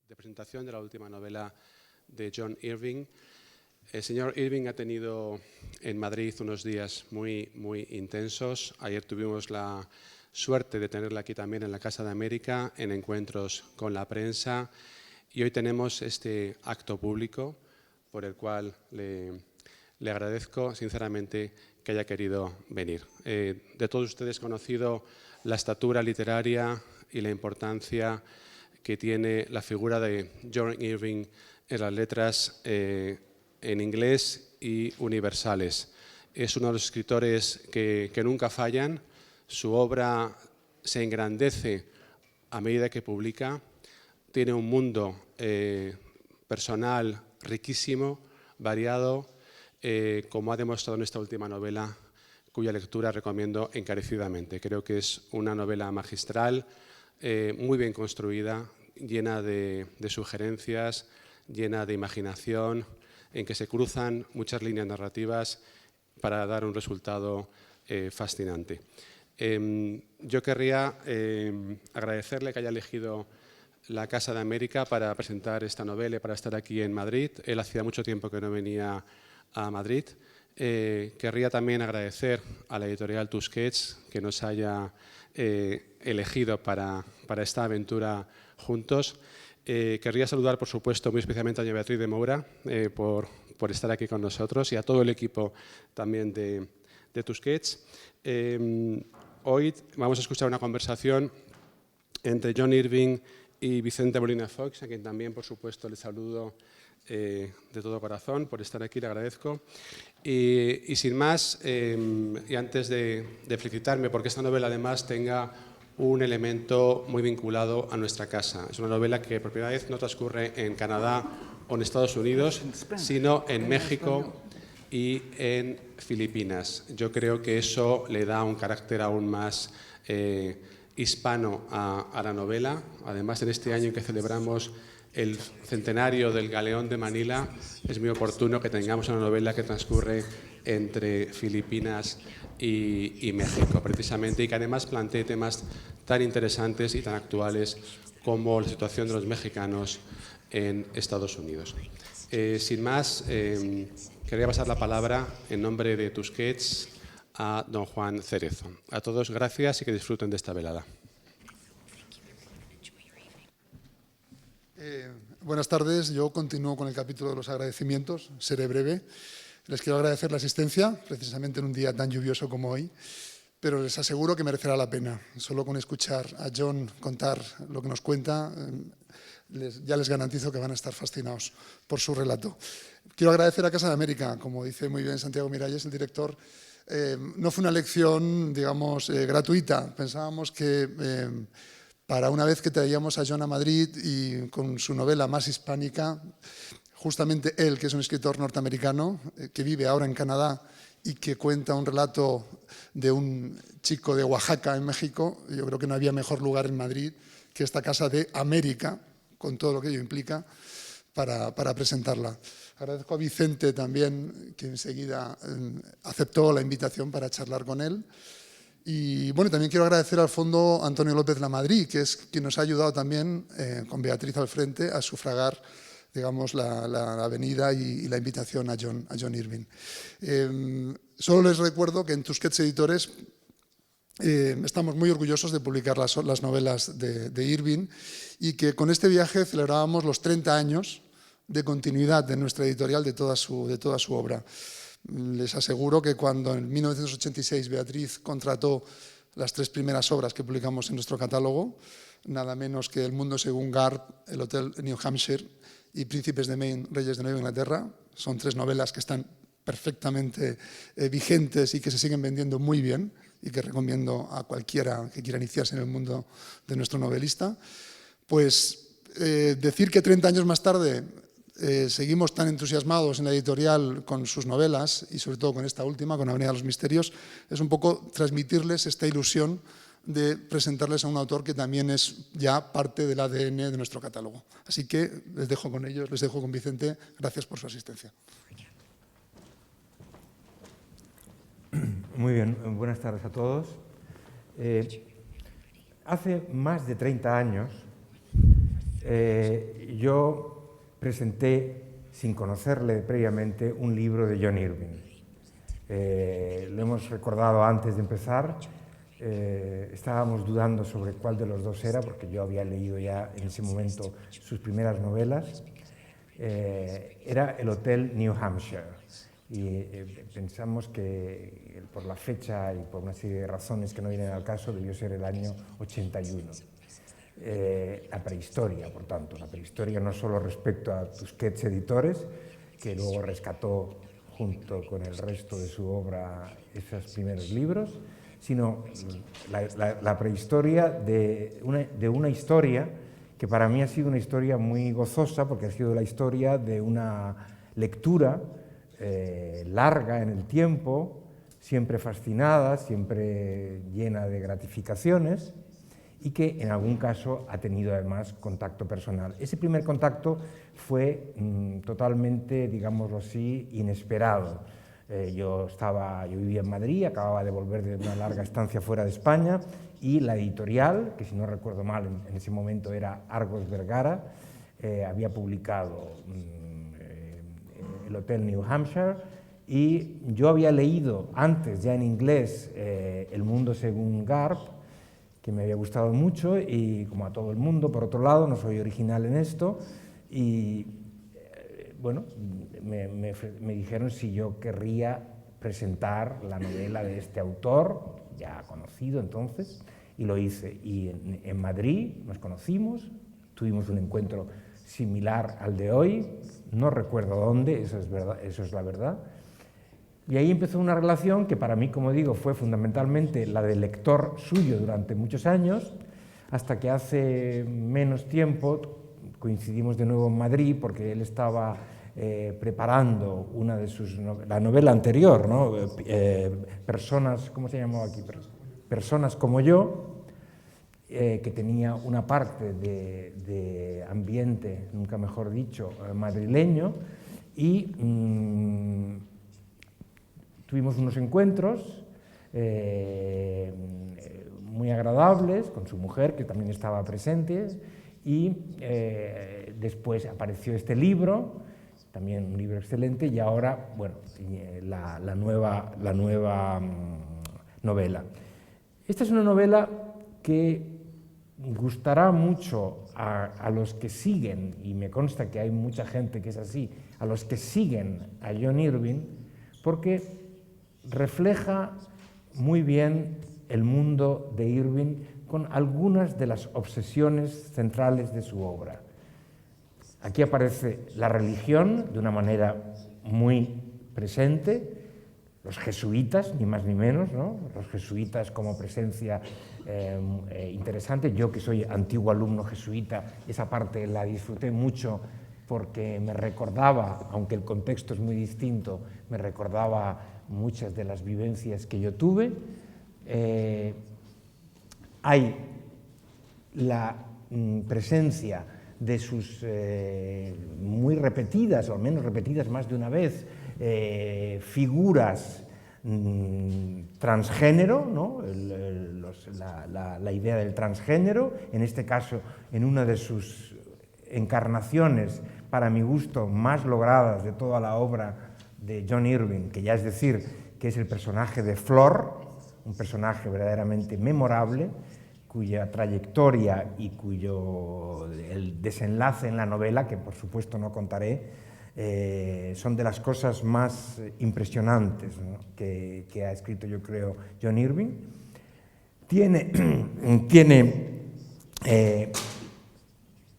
de presentación de la última novela de John Irving. El señor Irving ha tenido en Madrid unos días muy intensos. Ayer tuvimos la suerte de tenerla aquí también en la Casa de América, en encuentros con la prensa. Y hoy tenemos este acto público por el cual le agradezco sinceramente que haya querido venir. De todos ustedes conocido la estatura literaria y la importancia que tiene la figura de John Irving en las letras en inglés y universales. Es uno de los escritores que nunca fallan. Su obra se engrandece a medida que publica. Tiene un mundo personal riquísimo, variado, como ha demostrado en esta última novela, cuya lectura recomiendo encarecidamente. Creo que es una novela magistral, muy bien construida, llena de sugerencias, llena de imaginación, en que se cruzan muchas líneas narrativas para dar un resultado fascinante. Yo querría agradecerle que haya elegido la Casa de América para presentar esta novela y para estar aquí en Madrid. Él hacía mucho tiempo que no venía a Madrid. Querría también agradecer a la editorial Tusquets que nos haya elegido para esta aventura juntos. Querría saludar, por supuesto, muy especialmente a doña Beatriz de Moura por estar aquí con nosotros y a todo el equipo también de Tusquets. Hoy vamos a escuchar una conversación entre John Irving y Vicente Molina Foix, a quien también, por supuesto, le saludo de todo corazón por estar aquí, le agradezco. Y sin más, y antes de felicitarme, porque esta novela además tenga un elemento muy vinculado a nuestra casa. Es una novela que por primera vez no transcurre en Canadá o en Estados Unidos, sino en México y en Filipinas. Yo creo que eso le da un carácter aún más hispano a la novela. Además, en este año en que celebramos el centenario del Galeón de Manila, es muy oportuno que tengamos una novela que transcurre entre Filipinas y México, precisamente, y que además plantee temas tan interesantes y tan actuales como la situación de los mexicanos en Estados Unidos. Sin más, quería pasar la palabra en nombre de Tusquets a don Juan Cerezo. A todos, gracias y que disfruten de esta velada. Buenas tardes, yo continúo con el capítulo de los agradecimientos, seré breve. Les quiero agradecer la asistencia, precisamente en un día tan lluvioso como hoy, pero les aseguro que merecerá la pena. Solo con escuchar a John contar lo que nos cuenta, ya les garantizo que van a estar fascinados por su relato. Quiero agradecer a Casa de América, como dice muy bien Santiago Miralles, el director. No fue una lección, digamos, gratuita. Pensábamos que para una vez que traíamos a John a Madrid y con su novela más hispánica, justamente él, que es un escritor norteamericano, que vive ahora en Canadá y que cuenta un relato de un chico de Oaxaca, en México, yo creo que no había mejor lugar en Madrid que esta Casa de América, con todo lo que ello implica, para presentarla. Agradezco a Vicente también, que enseguida aceptó la invitación para charlar con él. Y bueno, también quiero agradecer al Fondo Antonio López Lamadrid, que es quien nos ha ayudado también, con Beatriz al frente, a sufragar, digamos, la Avenida y la invitación a John Irving. Solo les recuerdo que en Tusquets Editores estamos muy orgullosos de publicar las novelas de Irving y que con este viaje celebrábamos los 30 años de continuidad de nuestra editorial de toda su obra. Les aseguro que cuando en 1986 Beatriz contrató las 3 primeras obras que publicamos en nuestro catálogo, nada menos que El mundo según Garp, El hotel New Hampshire y Príncipes de Maine, Reyes de Nueva Inglaterra, son 3 novelas que están perfectamente vigentes y que se siguen vendiendo muy bien y que recomiendo a cualquiera que quiera iniciarse en el mundo de nuestro novelista. Pues decir que 30 años más tarde seguimos tan entusiasmados en la editorial con sus novelas y sobre todo con esta última, con Avenida de los Misterios, es un poco transmitirles esta ilusión de presentarles a un autor que también es ya parte del ADN de nuestro catálogo. Así que les dejo con ellos, les dejo con Vicente. Gracias por su asistencia. Muy bien, buenas tardes a todos. Hace más de 30 años Yo presenté, sin conocerle previamente, un libro de John Irving. Lo hemos recordado antes de empezar. Estábamos dudando sobre cuál de los dos era, porque yo había leído ya en ese momento sus primeras novelas. Era El Hotel New Hampshire, y pensamos que por la fecha y por una serie de razones que no vienen al caso debió ser el año 81. La prehistoria, por tanto, la prehistoria no solo respecto a Tusquets Editores, que luego rescató junto con el resto de su obra esos primeros libros, sino la prehistoria de una historia que para mí ha sido una historia muy gozosa, porque ha sido la historia de una lectura larga en el tiempo, siempre fascinada, siempre llena de gratificaciones, y que en algún caso ha tenido además contacto personal. Ese primer contacto fue totalmente, digámoslo así, inesperado. Yo vivía en Madrid, acababa de volver de una larga estancia fuera de España, y la editorial, que si no recuerdo mal en ese momento era Argos Vergara, había publicado El Hotel New Hampshire, y yo había leído antes ya en inglés El Mundo según Garp, que me había gustado mucho, y como a todo el mundo, por otro lado, no soy original en esto, y bueno, me dijeron si yo querría presentar la novela de este autor, ya conocido entonces, y lo hice. Y en Madrid nos conocimos, tuvimos un encuentro similar al de hoy, no recuerdo dónde, eso es la verdad, y ahí empezó una relación que para mí, como digo, fue fundamentalmente la de lector suyo durante muchos años, hasta que hace menos tiempo coincidimos de nuevo en Madrid, porque él estaba preparando la novela anterior, ¿no? Personas, ¿cómo se llamaba aquí? Personas como yo, que tenía una parte de ambiente, nunca mejor dicho, madrileño, y tuvimos unos encuentros muy agradables con su mujer, que también estaba presente, y después apareció este libro, también un libro excelente, y ahora, bueno, la nueva novela. Esta es una novela que gustará mucho a los que siguen, y me consta que hay mucha gente que es así, a los que siguen a John Irving, porque refleja muy bien el mundo de Irving con algunas de las obsesiones centrales de su obra. Aquí aparece la religión de una manera muy presente, los jesuitas, ni más ni menos, ¿no? Los jesuitas como presencia interesante. Yo, que soy antiguo alumno jesuita, esa parte la disfruté mucho porque me recordaba, aunque el contexto es muy distinto, me recordaba muchas de las vivencias que yo tuve. Hay la presencia de sus muy repetidas, o al menos repetidas más de una vez, figuras transgénero, ¿no? La idea del transgénero, en este caso en una de sus encarnaciones, para mi gusto, más logradas de toda la obra de John Irving, que ya es decir, que es el personaje de Flor, un personaje verdaderamente memorable, cuya trayectoria y el desenlace en la novela, que por supuesto no contaré, son de las cosas más impresionantes, ¿no? que ha escrito, yo creo, John Irving. Tiene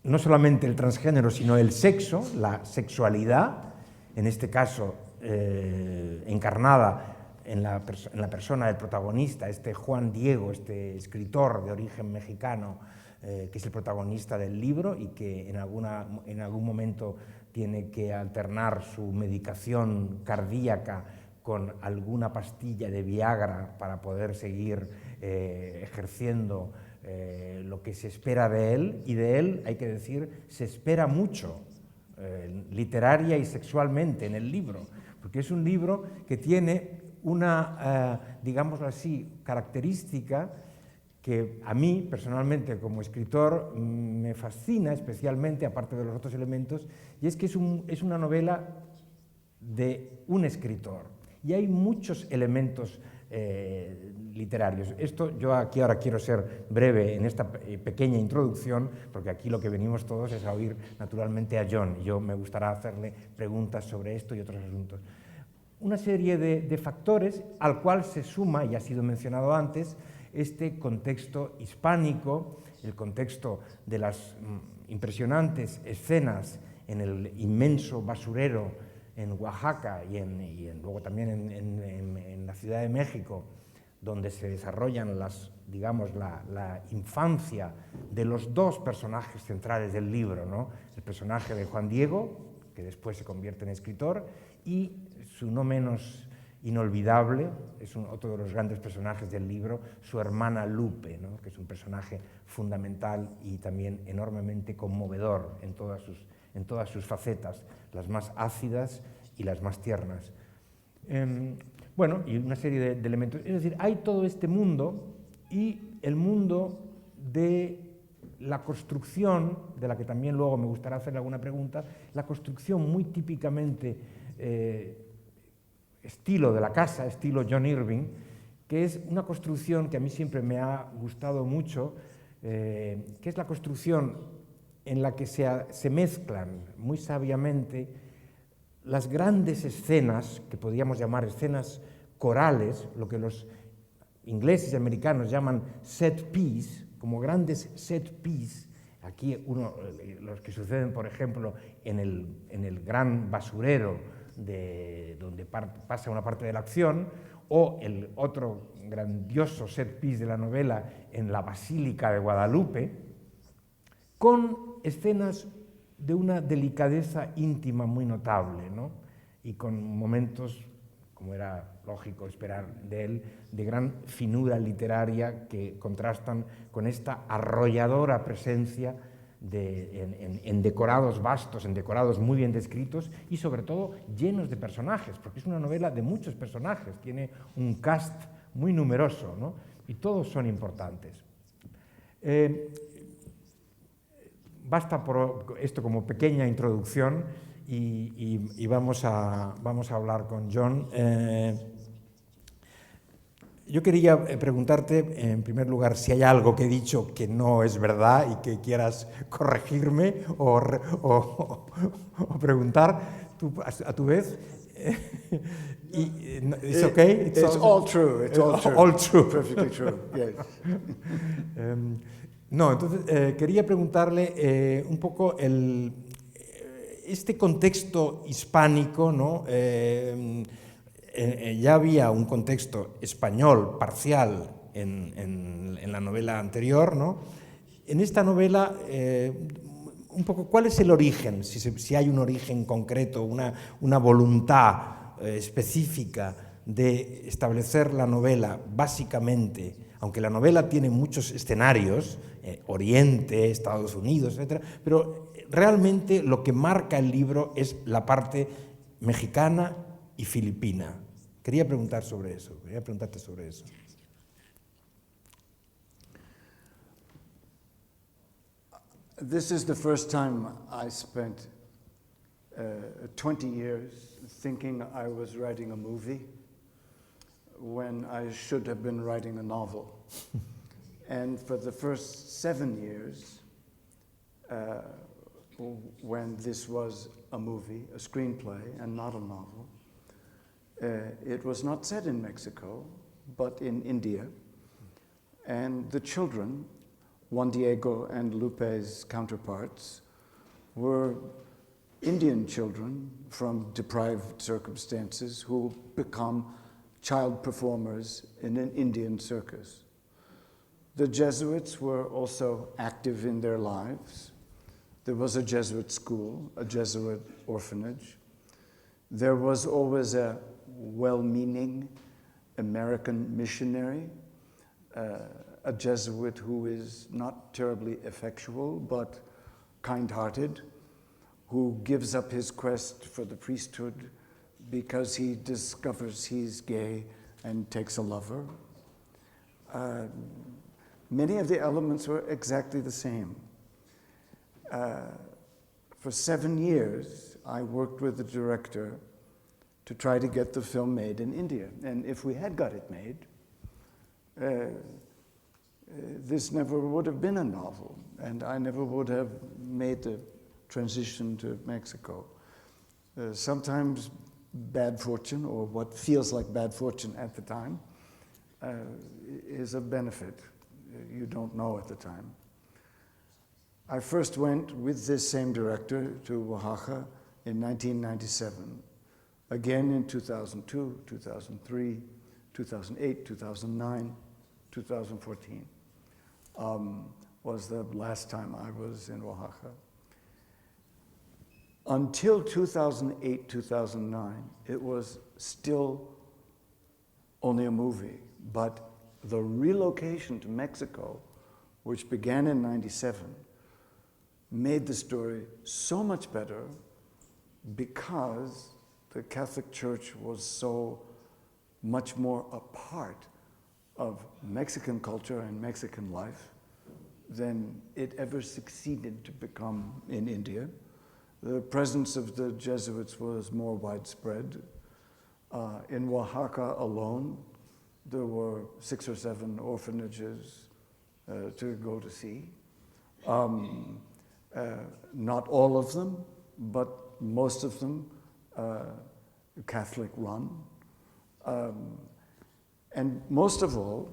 no solamente el transgénero, sino el sexo, la sexualidad, en este caso encarnada en la persona del protagonista, este Juan Diego, este escritor de origen mexicano, que es el protagonista del libro y que en algún momento tiene que alternar su medicación cardíaca con alguna pastilla de Viagra para poder seguir ejerciendo lo que se espera de él, y de él, hay que decir, se espera mucho, literaria y sexualmente, en el libro, porque es un libro que tiene una, digámoslo así, característica que a mí, personalmente, como escritor, me fascina especialmente, aparte de los otros elementos, y es que es una novela de un escritor. Y hay muchos elementos literarios. Yo aquí ahora quiero ser breve en esta pequeña introducción, porque aquí lo que venimos todos es a oír naturalmente a John, y yo me gustará hacerle preguntas sobre esto y otros asuntos. Una serie de factores al cual se suma, y ha sido mencionado antes, este contexto hispánico, el contexto de las impresionantes escenas en el inmenso basurero en Oaxaca y luego también en la Ciudad de México, donde se desarrollan la infancia de los dos personajes centrales del libro, ¿no? El personaje de Juan Diego, que después se convierte en escritor, y su no menos inolvidable, es otro de los grandes personajes del libro, su hermana Lupe, ¿no? Que es un personaje fundamental y también enormemente conmovedor en todas sus facetas, las más ácidas y las más tiernas. Bueno, y una serie de elementos. Es decir, hay todo este mundo y el mundo de la construcción, de la que también luego me gustaría hacerle alguna pregunta, la construcción muy típicamente estilo de la Casa, estilo John Irving, que es una construcción que a mí siempre me ha gustado mucho, que es la construcción en la que se mezclan muy sabiamente las grandes escenas, que podríamos llamar escenas corales, lo que los ingleses y americanos llaman set piece, como grandes set piece. Aquí los que suceden, por ejemplo, en el gran basurero donde pasa una parte de la acción, o el otro grandioso set piece de la novela en la Basílica de Guadalupe, con escenas de una delicadeza íntima muy notable, ¿no? Y con momentos, como era lógico esperar de él, de gran finura literaria que contrastan con esta arrolladora presencia en decorados vastos, en decorados muy bien descritos y sobre todo llenos de personajes, porque es una novela de muchos personajes, tiene un cast muy numeroso, ¿no? Y todos son importantes. Basta por esto como pequeña introducción y vamos a hablar con John. Yo quería preguntarte, en primer lugar, si hay algo que he dicho que no es verdad y que quieras corregirme o preguntar a tu vez. ¿Es okay? It's all true. It's all true. All true. Perfectly true. Yes. No, entonces quería preguntarle un poco este contexto hispánico, ¿no? Ya había un contexto español parcial en la novela anterior, ¿no? En esta novela, un poco, ¿cuál es el origen? Si hay un origen concreto, una voluntad específica de establecer la novela básicamente, aunque la novela tiene muchos escenarios, Oriente, Estados Unidos, etc., pero realmente lo que marca el libro es la parte mexicana y filipina. Quería preguntarte sobre eso. This is the first time I spent 20 years thinking I was writing a movie when I should have been writing a novel. And for the first 7 years, when this was a movie, a screenplay, and not a novel, it was not set in Mexico, but in India. And the children, Juan Diego and Lupe's counterparts, were Indian children from deprived circumstances who become child performers in an Indian circus. The Jesuits were also active in their lives. There was a Jesuit school, a Jesuit orphanage. There was always a well-meaning American missionary, a Jesuit who is not terribly effectual, but kind-hearted, who gives up his quest for the priesthood because he discovers he's gay and takes a lover. many of the elements were exactly the same. For 7 years, I worked with the director to try to get the film made in India. And if we had got it made, this never would have been a novel, and I never would have made the transition to Mexico. Sometimes bad fortune, or what feels like bad fortune at the time, is a benefit. You don't know at the time. I first went with this same director to Oaxaca in 1997, again in 2002, 2003, 2008, 2009, 2014 was the last time I was in Oaxaca. Until 2008, 2009, it was still only a movie, but the relocation to Mexico, which began in '97, made the story so much better because the Catholic Church was so much more a part of Mexican culture and Mexican life than it ever succeeded to become in India. The presence of the Jesuits was more widespread. In Oaxaca alone, there were 6 or 7 orphanages to go to see. Not all of them, but most of them Catholic run. And most of all,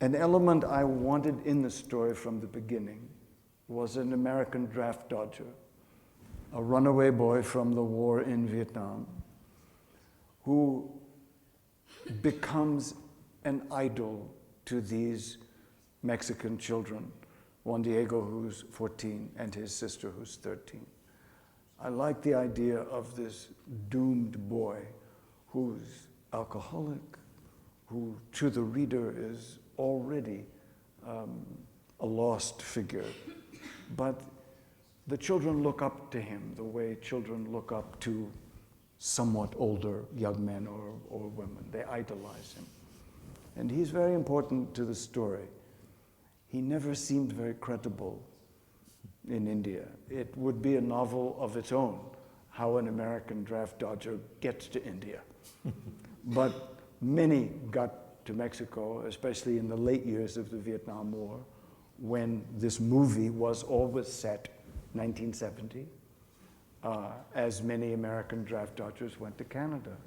an element I wanted in the story from the beginning was an American draft dodger, a runaway boy from the war in Vietnam, who becomes an idol to these Mexican children, Juan Diego, who's 14, and his sister, who's 13. I like the idea of this doomed boy who's alcoholic, who to the reader is already a lost figure. But the children look up to him the way children look up to somewhat older young men or women. They idolize him. And he's very important to the story. He never seemed very credible in India. It would be a novel of its own, how an American draft dodger gets to India. But many got to Mexico, especially in the late years of the Vietnam War, when this movie was always set 1970, as many American draft dodgers went to Canada.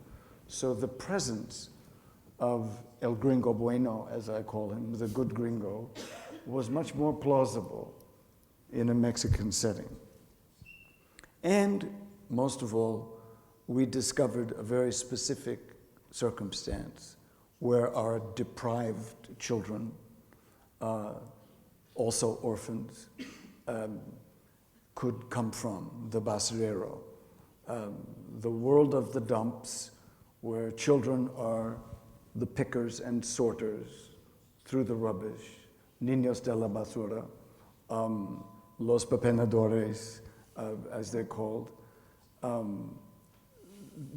So the presence of El Gringo Bueno, as I call him, the good gringo, was much more plausible in a Mexican setting. And most of all, we discovered a very specific circumstance where our deprived children, also orphans, could come from, the basurero, the world of the dumps, where children are the pickers and sorters through the rubbish, niños de la basura, los pepenadores, as they're called.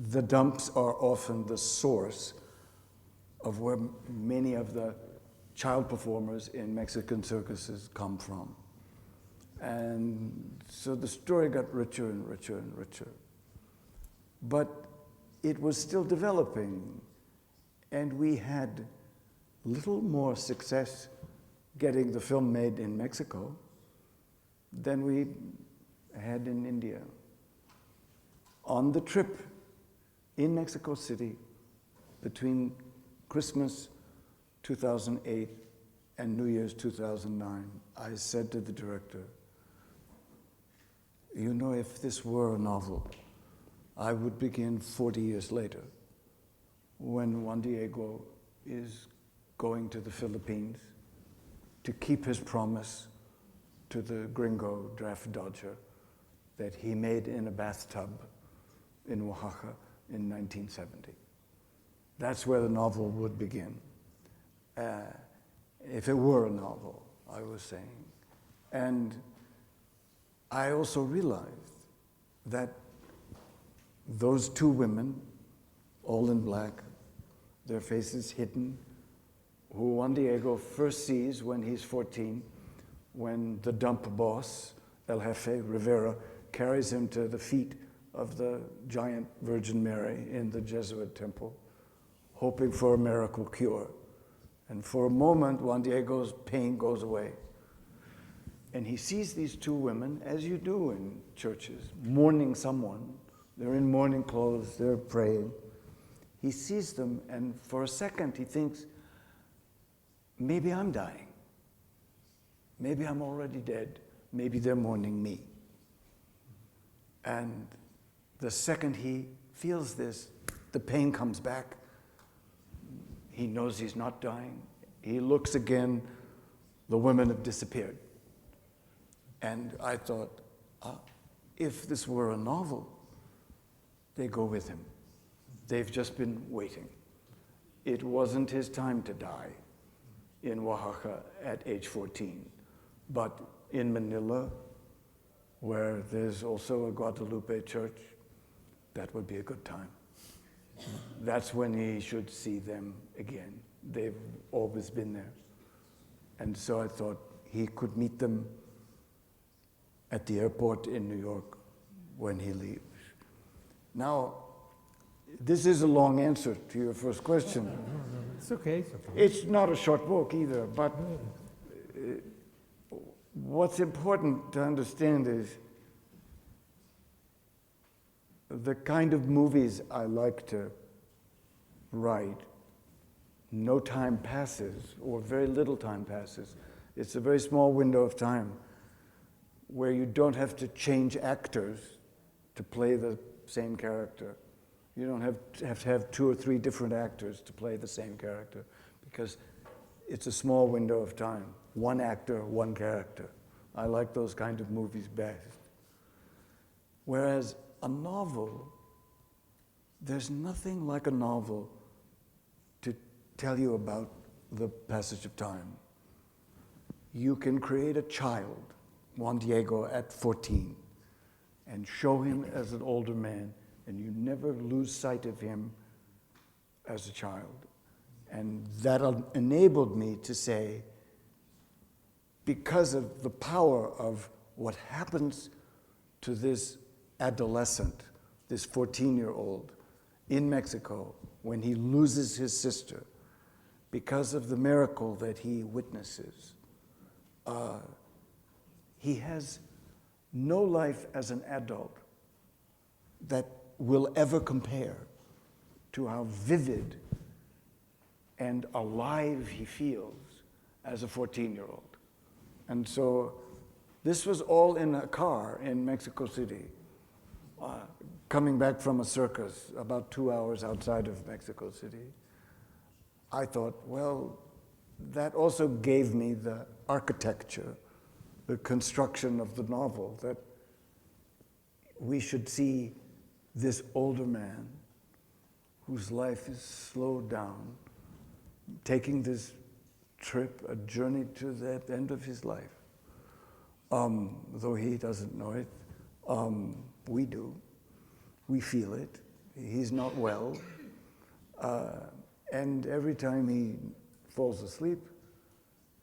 The dumps are often the source of where many of the child performers in Mexican circuses come from. And so the story got richer and richer and richer. But it was still developing, and we had little more success getting the film made in Mexico than we had in India. On the trip in Mexico City between Christmas 2008 and New Year's 2009, I said to the director, you know, if this were a novel, I would begin 40 years later when Juan Diego is going to the Philippines to keep his promise to the gringo draft dodger that he made in a bathtub in Oaxaca in 1970. That's where the novel would begin. If it were a novel, I was saying. And I also realized that those 2 women, all in black, their faces hidden, who Juan Diego first sees when he's 14, when the dump boss, El Jefe Rivera, carries him to the feet of the giant Virgin Mary in the Jesuit temple, hoping for a miracle cure. And for a moment, Juan Diego's pain goes away. And he sees these two women, as you do in churches, mourning someone. They're in mourning clothes, they're praying. He sees them, and for a second he thinks, maybe I'm dying. Maybe I'm already dead. Maybe they're mourning me. And the second he feels this, the pain comes back. He knows he's not dying. He looks again, the women have disappeared. And I thought, if this were a novel, they go with him. They've just been waiting. It wasn't his time to die in Oaxaca at age 14, but in Manila, where there's also a Guadalupe church, that would be a good time. That's when he should see them again. They've always been there. And so I thought he could meet them at the airport in New York when he leaves. Now, this is a long answer to your first question. It's okay, it's okay. It's not a short book either, but what's important to understand is the kind of movies I like to write, no time passes, or very little time passes. It's a very small window of time where you don't have to change actors to play the same character. You don't have to have 2 or 3 different actors to play the same character, because it's a small window of time. 1 actor, 1 character. I like those kind of movies best. Whereas a novel, there's nothing like a novel to tell you about the passage of time. You can create a child, Juan Diego at 14, and show him as an older man, and you never lose sight of him as a child. And that enabled me to say, because of the power of what happens to this adolescent, this 14-year-old in Mexico, when he loses his sister, because of the miracle that he witnesses, he has no life as an adult that will ever compare to how vivid and alive he feels as a 14-year-old. And so this was all in a car in Mexico City, coming back from a circus about 2 hours outside of Mexico City. I thought, well, that also gave me the architecture, the construction of the novel, that we should see this older man whose life is slowed down, taking this trip, a journey to that end of his life. Though he doesn't know it, we do. We feel it. He's not well. And every time he falls asleep,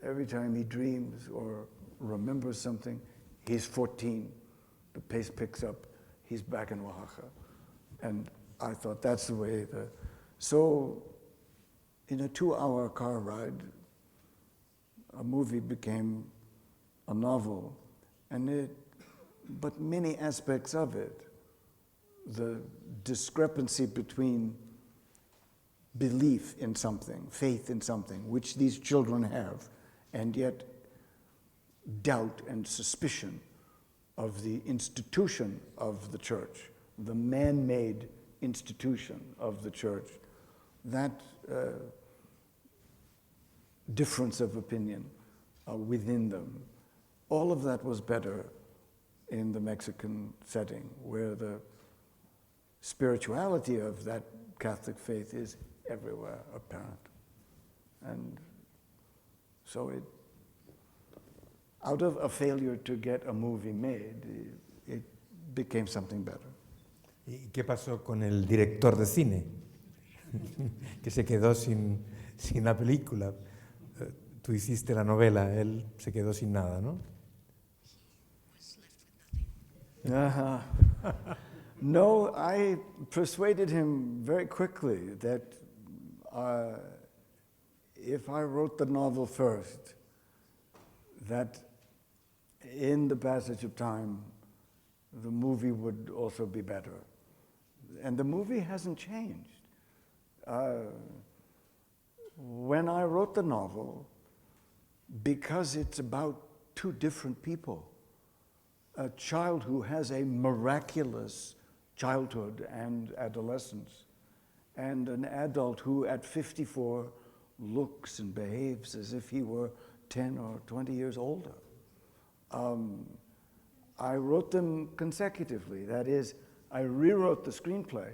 every time he dreams or remembers something, he's 14. The pace picks up. He's back in Oaxaca. And I thought that's the way. So in a 2-hour car ride, a movie became a novel. But many aspects of it, the discrepancy between belief in something, faith in something, which these children have, and yet doubt and suspicion of the institution of the church, the man-made institution of the church, that difference of opinion within them, all of that was better in the Mexican setting, where the spirituality of that Catholic faith is everywhere apparent. And so out of a failure to get a movie made, it became something better. ¿Y qué pasó con el director de cine? Que se quedó sin la película. Tú hiciste la novela, él se quedó sin nada, ¿no? No, I persuaded him very quickly that if I wrote the novel first, that in the passage of time, the movie would also be better. And the movie hasn't changed. When I wrote the novel, because it's about two different people, a child who has a miraculous childhood and adolescence, and an adult who at 54 looks and behaves as if he were 10 or 20 years older. I wrote them consecutively. That is, I rewrote the screenplay,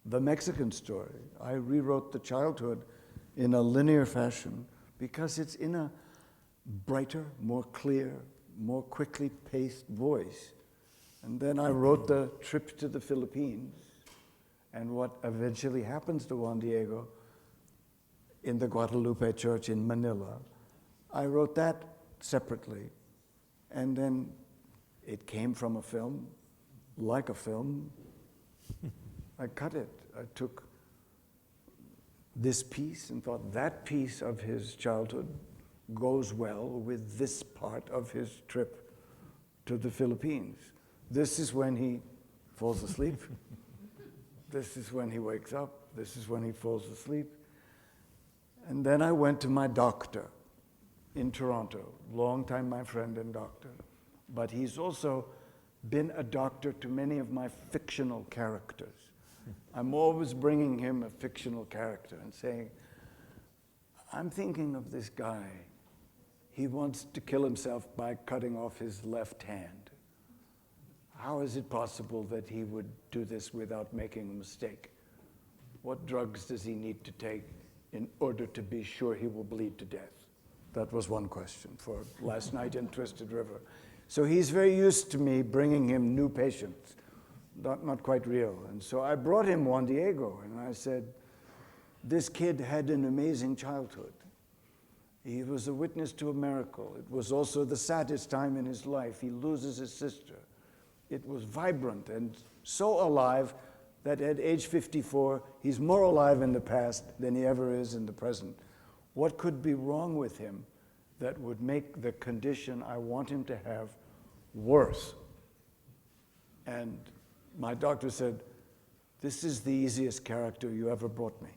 the Mexican story. I rewrote the childhood in a linear fashion because it's in a brighter, more clear, more quickly paced voice. And then I wrote the trip to the Philippines and what eventually happens to Juan Diego in the Guadalupe Church in Manila. I wrote that separately. And then it came from a film, like a film. I cut it. I took this piece and thought that piece of his childhood goes well with this part of his trip to the Philippines. This is when he falls asleep. This is when he wakes up. This is when he falls asleep. And then I went to my doctor in Toronto, long time my friend and doctor. But he's also been a doctor to many of my fictional characters. I'm always bringing him a fictional character and saying, I'm thinking of this guy. He wants to kill himself by cutting off his left hand. How is it possible that he would do this without making a mistake? What drugs does he need to take in order to be sure he will bleed to death? That was one question for last night in Twisted River. So he's very used to me bringing him new patients, not quite real. And so I brought him Juan Diego, and I said, this kid had an amazing childhood. He was a witness to a miracle. It was also the saddest time in his life. He loses his sister. It was vibrant and so alive that at age 54, he's more alive in the past than he ever is in the present. What could be wrong with him that would make the condition I want him to have worse? And my doctor said, this is the easiest character you ever brought me.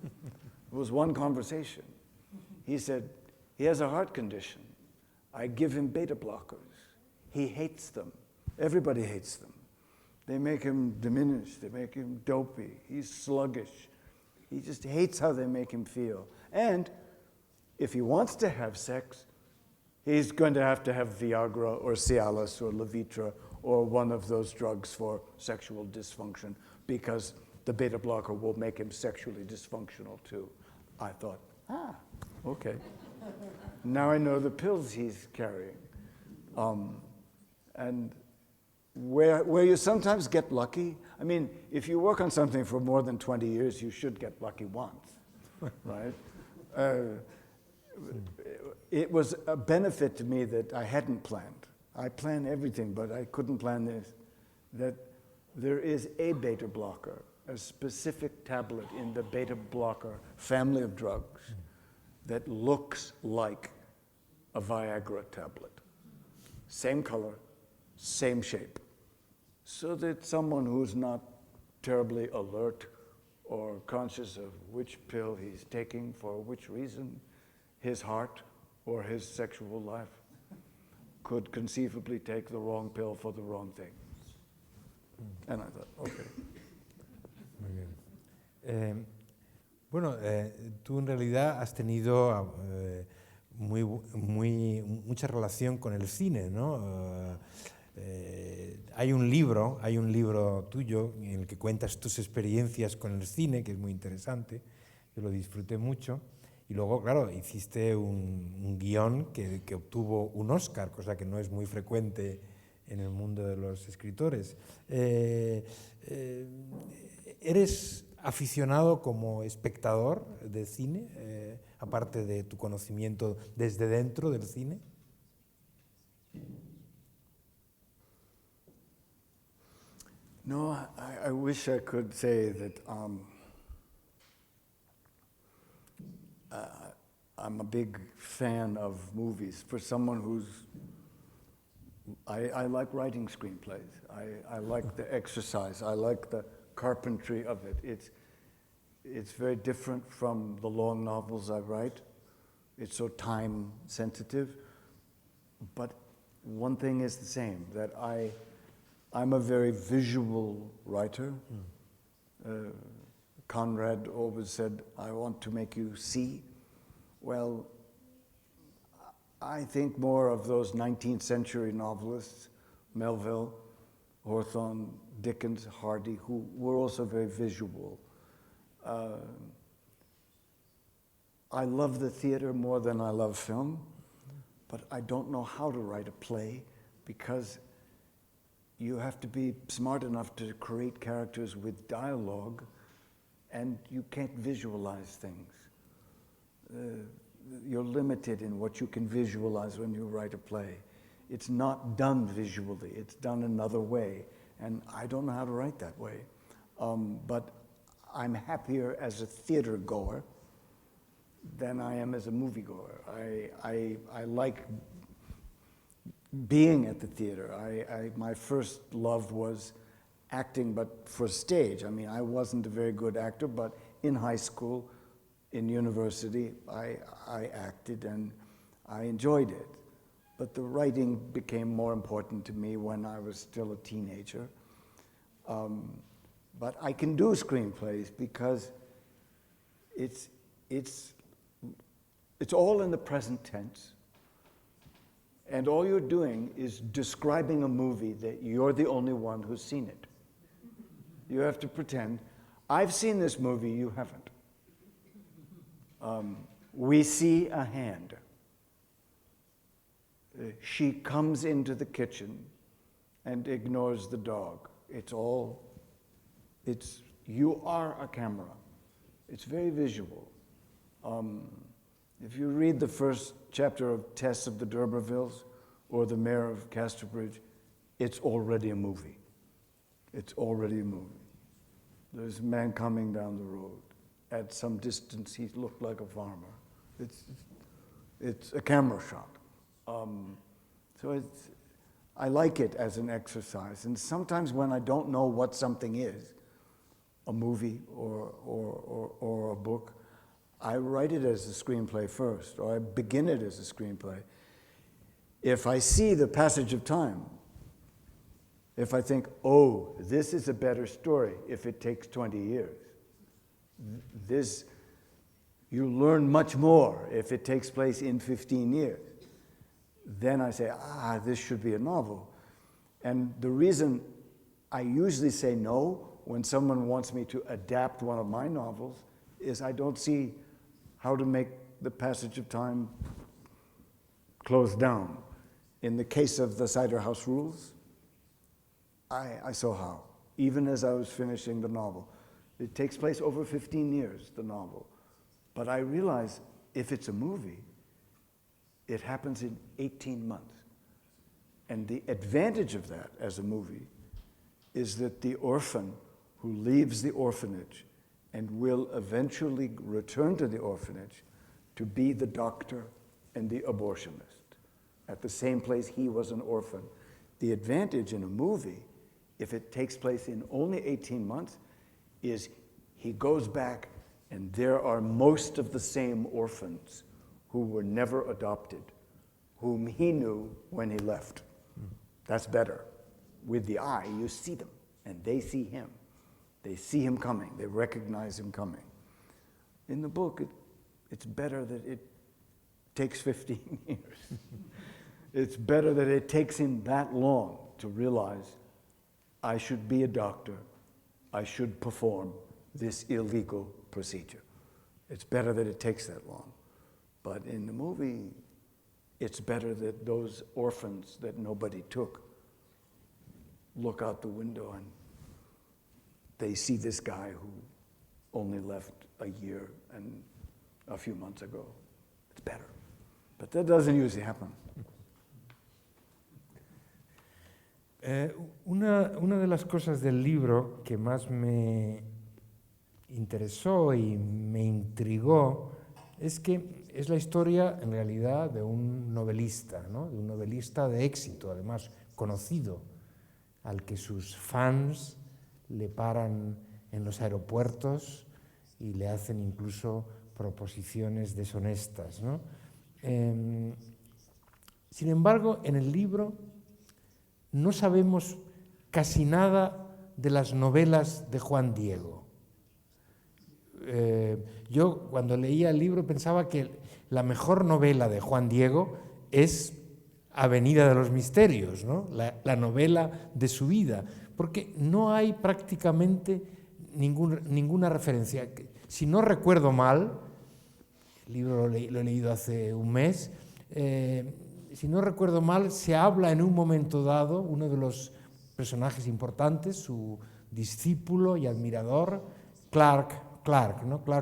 It was one conversation. He said, he has a heart condition. I give him beta blockers. He hates them. Everybody hates them. They make him diminished. They make him dopey. He's sluggish. He just hates how they make him feel. And if he wants to have sex, he's going to have Viagra or Cialis or Levitra or one of those drugs for sexual dysfunction because the beta blocker will make him sexually dysfunctional too. I thought, okay. Now I know the pills he's carrying. And where you sometimes get lucky, I mean, if you work on something for more than 20 years, you should get lucky once, right? It was a benefit to me that I hadn't planned. I plan everything, but I couldn't plan this, that there is a beta blocker, a specific tablet in the beta blocker family of drugs that looks like a Viagra tablet. Same color, same shape. So that someone who's not terribly alert or conscious of which pill he's taking for which reason, his heart or his sexual life, could conceivably take the wrong pill for the wrong thing. And I thought, okay. Muy bien. Bueno, tú en realidad has tenido mucha relación con el cine, ¿no? Hay un libro tuyo en el que cuentas tus experiencias con el cine, que es muy interesante, yo lo disfruté mucho, y luego, claro, hiciste un guión que obtuvo un Oscar, cosa que no es muy frecuente en el mundo de los escritores. aficionado como espectador de cine, aparte de tu conocimiento desde dentro del cine? No, I wish I could say that I'm a big fan of movies. For someone who's, I like writing screenplays. I like the exercise. I like the carpentry of it. It's very different from the long novels I write. It's so time sensitive. But one thing is the same, that I'm a very visual writer. Conrad always said, I want to make you see. Well, I think more of those 19th century novelists, Melville, Hawthorne, Dickens, Hardy, who were also very visual. I love the theater more than I love film, but I don't know how to write a play because you have to be smart enough to create characters with dialogue, and you can't visualize things. You're limited in what you can visualize when you write a play. It's not done visually, it's done another way, and I don't know how to write that way. But I'm happier as a theater goer than I am as a moviegoer. I like being at the theater. My first love was acting, but for stage. I mean, I wasn't a very good actor, but in high school, in university, I acted and I enjoyed it. But the writing became more important to me when I was still a teenager. But I can do screenplays because it's all in the present tense. And all you're doing is describing a movie that you're the only one who's seen it. You have to pretend, I've seen this movie, you haven't. We see a hand. She comes into the kitchen and ignores the dog. You are a camera. It's very visual. If you read the first chapter of Tess of the D'Urbervilles or The Mayor of Casterbridge, it's already a movie. It's already a movie. There's a man coming down the road. At some distance, he looked like a farmer. It's a camera shot. I like it as an exercise. And sometimes when I don't know what something is, a movie or a book, I write it as a screenplay first, or I begin it as a screenplay. If I see the passage of time, if I think, oh, this is a better story if it takes 20 years. You learn much more if it takes place in 15 years. Then I say, this should be a novel. And the reason I usually say no when someone wants me to adapt one of my novels is I don't see how to make the passage of time close down. In the case of the Cider House Rules, I saw how, even as I was finishing the novel. It takes place over 15 years, the novel. But I realize if it's a movie, it happens in 18 months. And the advantage of that as a movie is that the orphan who leaves the orphanage and will eventually return to the orphanage to be the doctor and the abortionist at the same place he was an orphan. The advantage in a movie, if it takes place in only 18 months, is he goes back and there are most of the same orphans who were never adopted, whom he knew when he left. That's better. With the eye, you see them, and they see him. They see him coming. They recognize him coming. In the book, it's better that it takes 15 years. It's better that it takes him that long to realize I should be a doctor. I should perform this illegal procedure. It's better that it takes that long. But in the movie, it's better that those orphans that nobody took look out the window and they see this guy who only left a year and a few months ago. It's better. But that doesn't usually happen. Una de las cosas del libro que más me interesó y me intrigó es que es la historia, en realidad, de un novelista, ¿no? De un novelista de éxito, además conocido, al que sus fans le paran en los aeropuertos y le hacen incluso proposiciones deshonestas, ¿no? Sin embargo, en el libro no sabemos casi nada de las novelas de Juan Diego. Yo cuando leía el libro pensaba que la mejor novela de Juan Diego es Avenida de los Misterios, ¿no? La novela de su vida, porque no hay prácticamente ninguna referencia. Si no recuerdo mal, el libro lo he leído hace un mes, si no recuerdo mal, se habla en un momento dado, uno de los personajes importantes, su discípulo y admirador, Clark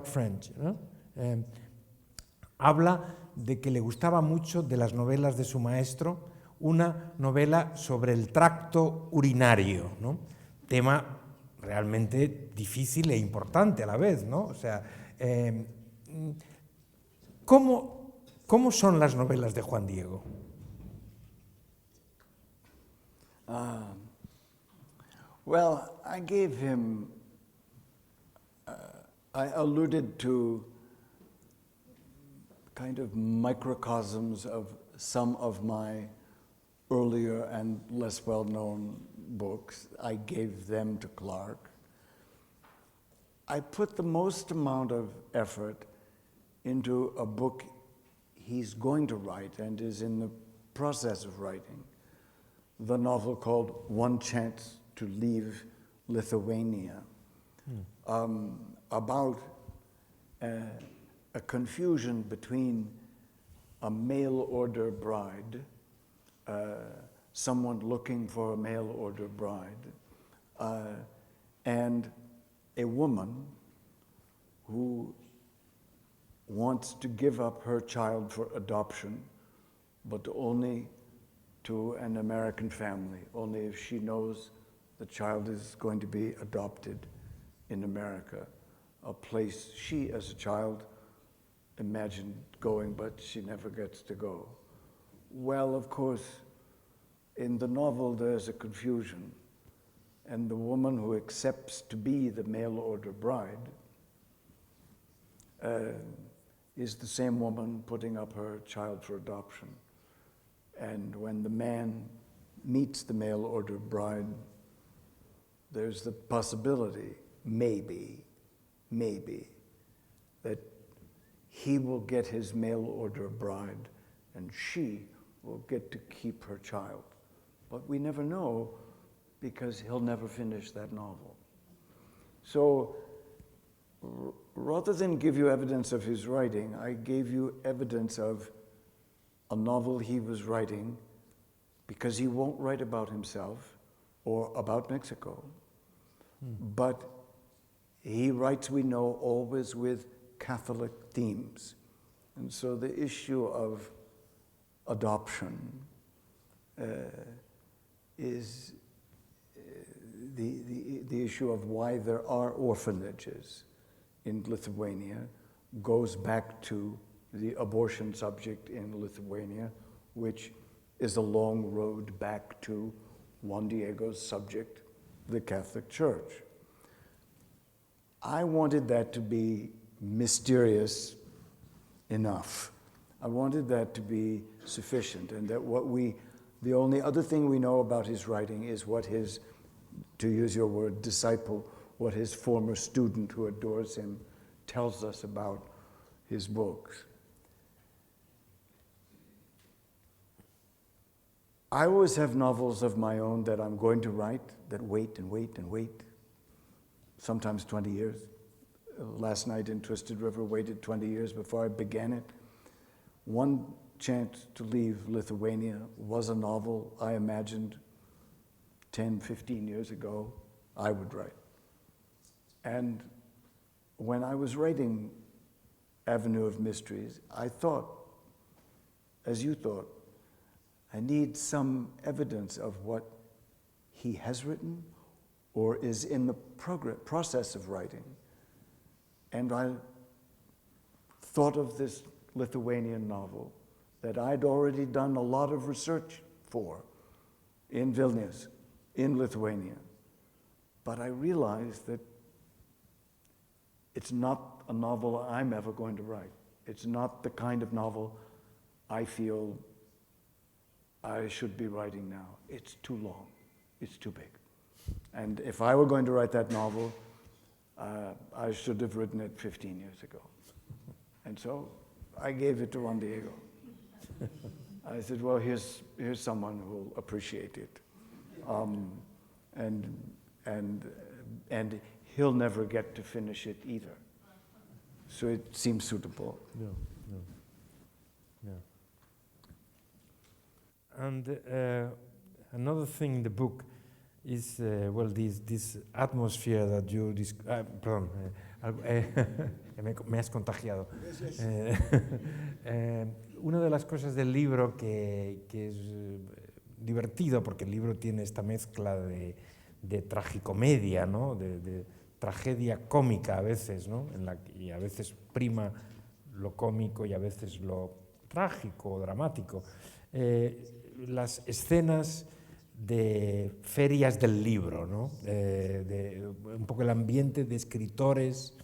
French, ¿no? Habla de que le gustaba mucho de las novelas de su maestro, una novela sobre el tracto urinario, ¿no? Tema realmente difícil e importante a la vez, ¿no? O sea, ¿cómo son las novelas de Juan Diego? Well, I gave him, I alluded to kind of microcosms of some of my earlier and less well-known books. I gave them to Clark. I put the most amount of effort into a book he's going to write and is in the process of writing, the novel called One Chance to Leave Lithuania, about a confusion between a mail order bride, someone looking for a mail order bride, and a woman who wants to give up her child for adoption, but only to an American family, only if she knows the child is going to be adopted in America, a place she, as a child, imagined going, but she never gets to go. Well, of course, in the novel, there's a confusion, and the woman who accepts to be the mail order bride is the same woman putting up her child for adoption. And when the man meets the mail order bride, there's the possibility, maybe, that he will get his mail order bride and she will get to keep her child. But we never know because he'll never finish that novel. So rather than give you evidence of his writing, I gave you evidence of a novel he was writing because he won't write about himself or about Mexico. But he writes, we know, always with Catholic themes. And so the issue of adoption is the issue of why there are orphanages in Lithuania goes back to the abortion subject in Lithuania, which is a long road back to Juan Diego's subject, the Catholic Church. I wanted that to be mysterious enough. I wanted that to be sufficient, and that the only other thing we know about his writing is what his, to use your word, disciple, what his former student who adores him tells us about his books. I always have novels of my own that I'm going to write that wait and wait and wait, sometimes 20 years. Last Night in Twisted River waited 20 years before I began it. One Chance to Leave Lithuania was a novel I imagined 10, 15 years ago I would write. And when I was writing Avenue of Mysteries, I thought, as you thought, I need some evidence of what he has written or is in the process of writing. And I thought of this Lithuanian novel that I'd already done a lot of research for in Vilnius, in Lithuania. But I realized that it's not a novel I'm ever going to write. It's not the kind of novel I feel I should be writing now. It's too long. It's too big. And if I were going to write that novel, I should have written it 15 years ago. And so I gave it to Juan Diego. I said, well, here's someone who will appreciate it. And he'll never get to finish it either. So it seems suitable. Yeah. And another thing in the book is, this atmosphere that you describe. Perdón, me has contagiado. Una de las cosas del libro que es divertido, porque el libro tiene esta mezcla de tragicomedia, ¿no? de tragedia cómica a veces, ¿no? Y a veces prima lo cómico y a veces lo trágico o dramático. Las escenas de ferias del libro, ¿no? Un poco el ambiente de escritores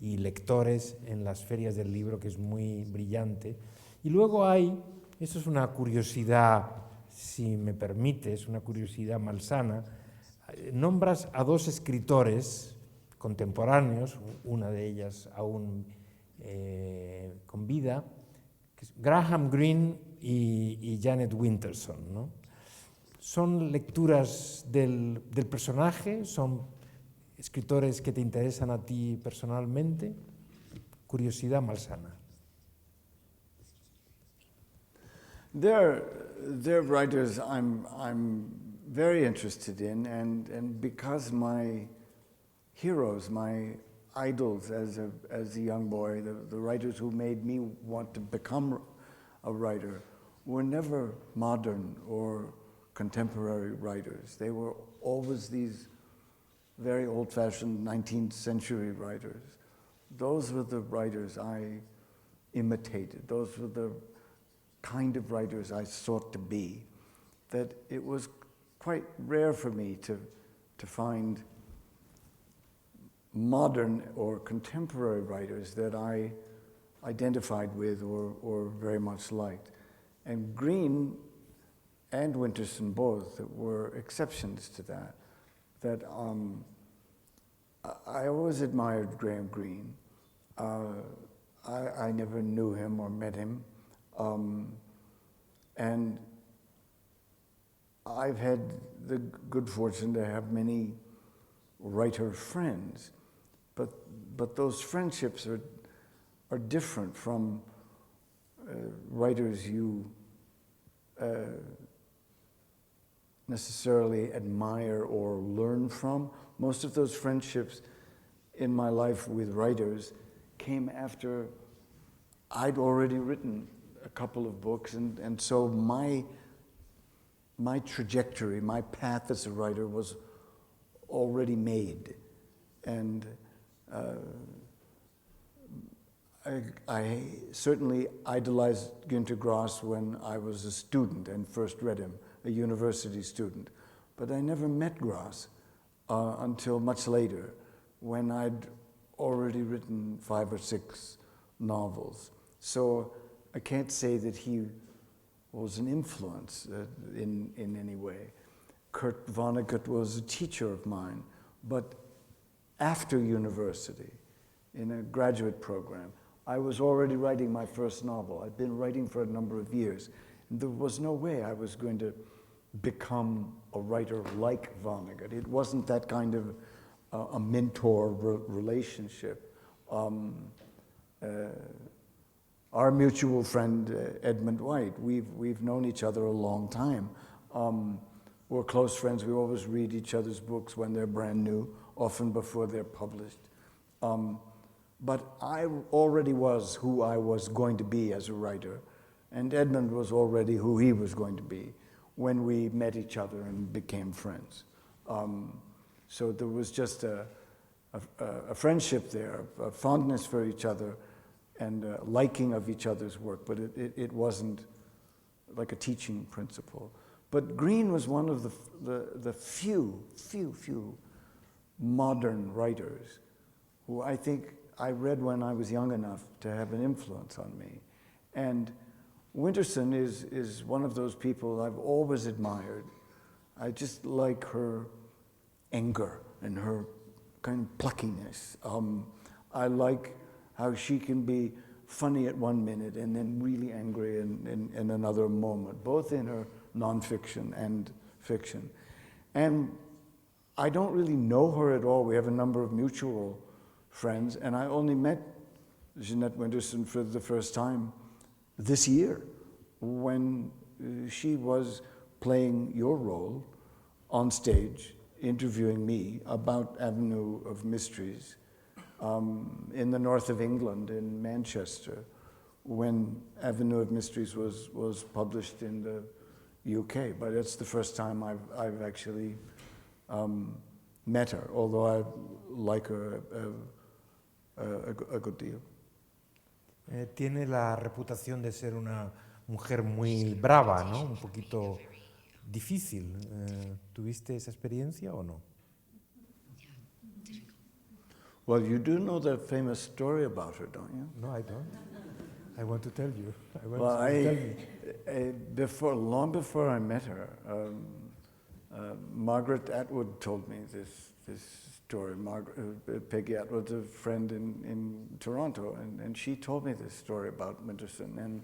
y lectores en las ferias del libro, que es muy brillante. Y luego eso es una curiosidad, si me permites, una curiosidad malsana, nombras a dos escritores contemporáneos, una de ellas aún con vida, que es Graham Greene y Janet Winterson, ¿no? ¿Son lecturas del personaje? ¿Son escritores que te interesan a ti personalmente? Curiosidad malsana. They're writers I'm very interested in, and because my heroes, my idols as a young boy, the writers who made me want to become a writer, were never modern or contemporary writers. They were always these very old-fashioned 19th century writers. Those were the writers I imitated. Those were the kind of writers I sought to be. That it was quite rare for me to find modern or contemporary writers that I identified with or very much liked. And Greene and Winterson both were exceptions to that. I always admired Graham Greene. I never knew him or met him. And I've had the good fortune to have many writer friends, but those friendships are different from writers you necessarily admire or learn from. Most of those friendships in my life with writers came after I'd already written a couple of books, and so my trajectory, my path as a writer was already made. And I certainly idolized Günter Grass when I was a student and first read him, a university student. But I never met Grass until much later, when I'd already written 5 or 6 novels. So I can't say that he was an influence in any way. Kurt Vonnegut was a teacher of mine, but after university, in a graduate program, I was already writing my first novel. I'd been writing for a number of years, and there was no way I was going to become a writer like Vonnegut. It wasn't that kind of a mentor relationship. Our mutual friend, Edmund White, we've known each other a long time. We're close friends. We always read each other's books when they're brand new, often before they're published. But I already was who I was going to be as a writer, and Edmund was already who he was going to be when we met each other and became friends. So there was just a friendship there, a fondness for each other, and a liking of each other's work, but it wasn't like a teaching principle. But Green was one of the few modern writers who I think I read when I was young enough to have an influence on me. And Winterson is one of those people I've always admired. I just like her anger and her kind of pluckiness. I like how she can be funny at one minute and then really angry in another moment, both in her nonfiction and fiction. And I don't really know her at all. We have a number of mutual friends, and I only met Jeanette Winterson for the first time this year when she was playing your role on stage, interviewing me about Avenue of Mysteries in the north of England, in Manchester, when Avenue of Mysteries was published in the UK. But it's the first time I've actually met her, although I like her a good deal. Tiene la reputación de ser una mujer muy brava, ¿no? Un poquito difícil. ¿Tuviste esa experiencia o no? Well, you do know the famous story about her, don't you? No, I don't. I want to tell you. Long before I met her, Margaret Atwood told me this story. Peggy Atwood's a friend in Toronto, and she told me this story about Winterson. And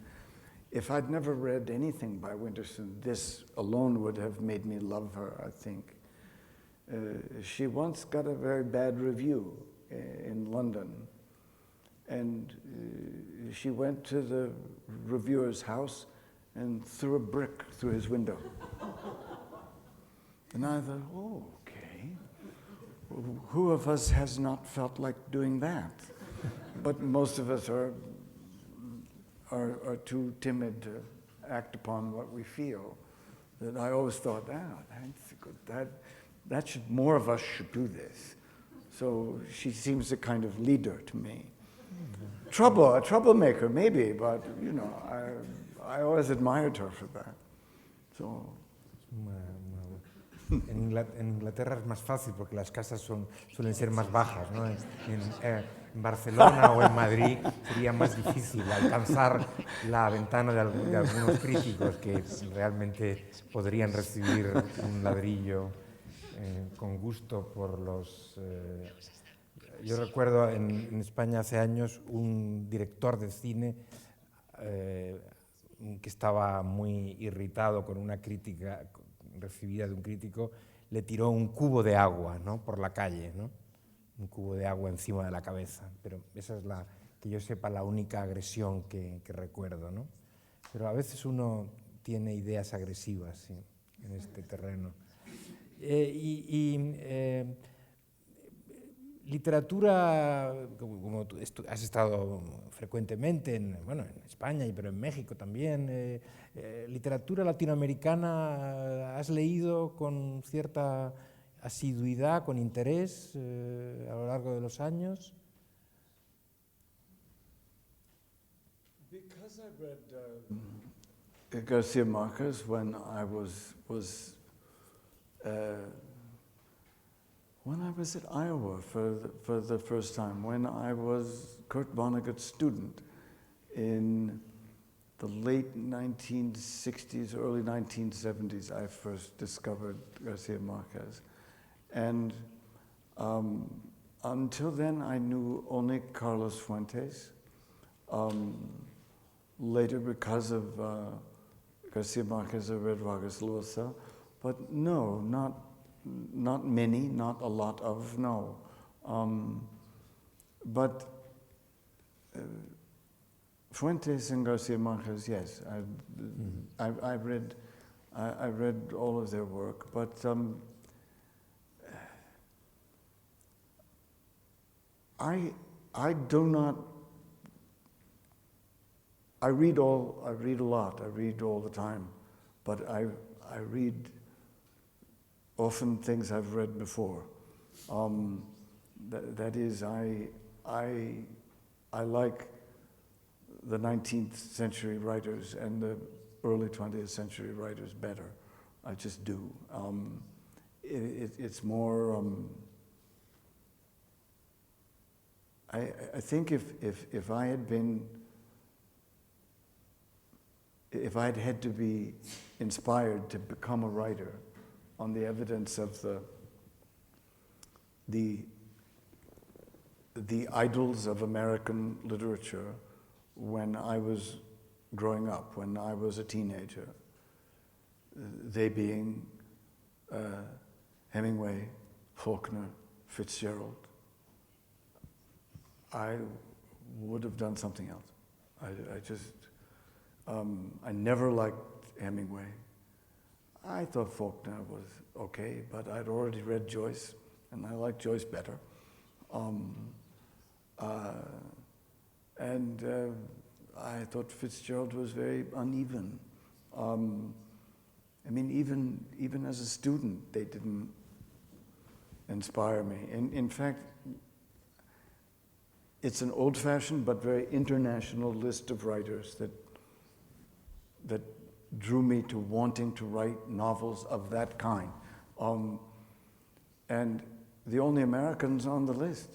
if I'd never read anything by Winterson, this alone would have made me love her, I think. She once got a very bad review in London, and she went to the reviewer's house and threw a brick through his window. And I thought, oh, okay. Who of us has not felt like doing that? But most of us are too timid to act upon what we feel. That I always thought, that's good. That should, more of us should do this. So she seems a kind of leader to me. A troublemaker maybe, but you know, I always admired her for that. So. En Inglaterra es más fácil porque las casas suelen ser más bajas, ¿no? En Barcelona o en Madrid sería más difícil alcanzar la ventana de algunos críticos que realmente podrían recibir un ladrillo con gusto por los... Yo recuerdo en España hace años un director de cine que estaba muy irritado con una crítica recibida de un crítico, le tiró un cubo de agua, ¿no? Por la calle, ¿no? Un cubo de agua encima de la cabeza. Pero esa es que yo sepa, la única agresión que recuerdo, ¿no? Pero a veces uno tiene ideas agresivas, sí, en este terreno. Literatura, como tú has estado frecuentemente en España, pero en México también, literatura latinoamericana, ¿has leído con cierta asiduidad, con interés a lo largo de los años? Because I read Garcia Marquez when I was at Iowa for the first time, when I was Kurt Vonnegut's student in the late 1960s, early 1970s, I first discovered Garcia Marquez. And until then, I knew only Carlos Fuentes. Later, because of Garcia Marquez, I read Vargas Llosa. But no, not many, not a lot of, no. But Fuentes and Garcia Marquez, yes. I read all of their work, but I do not. I read a lot. I read all the time, but I read often things I've read before. That is, I like the 19th century writers and the early 20th century writers better. I just do. It's more. I think if I had been. If I'd had to be inspired to become a writer on the evidence of the idols of American literature when I was growing up, when I was a teenager, they being Hemingway, Faulkner, Fitzgerald, I would have done something else. I never liked Hemingway. I thought Faulkner was okay, but I'd already read Joyce, and I liked Joyce better. I thought Fitzgerald was very uneven. I mean, even as a student, they didn't inspire me. In fact, it's an old-fashioned but very international list of writers that drew me to wanting to write novels of that kind. And the only Americans on the list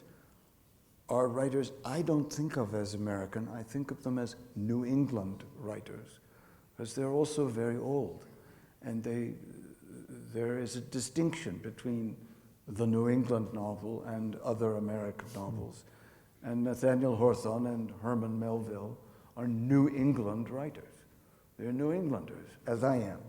are writers I don't think of as American. I think of them as New England writers, because they're also very old. And there is a distinction between the New England novel and other American novels. And Nathaniel Hawthorne and Herman Melville are New England writers. They're New Englanders, as I am.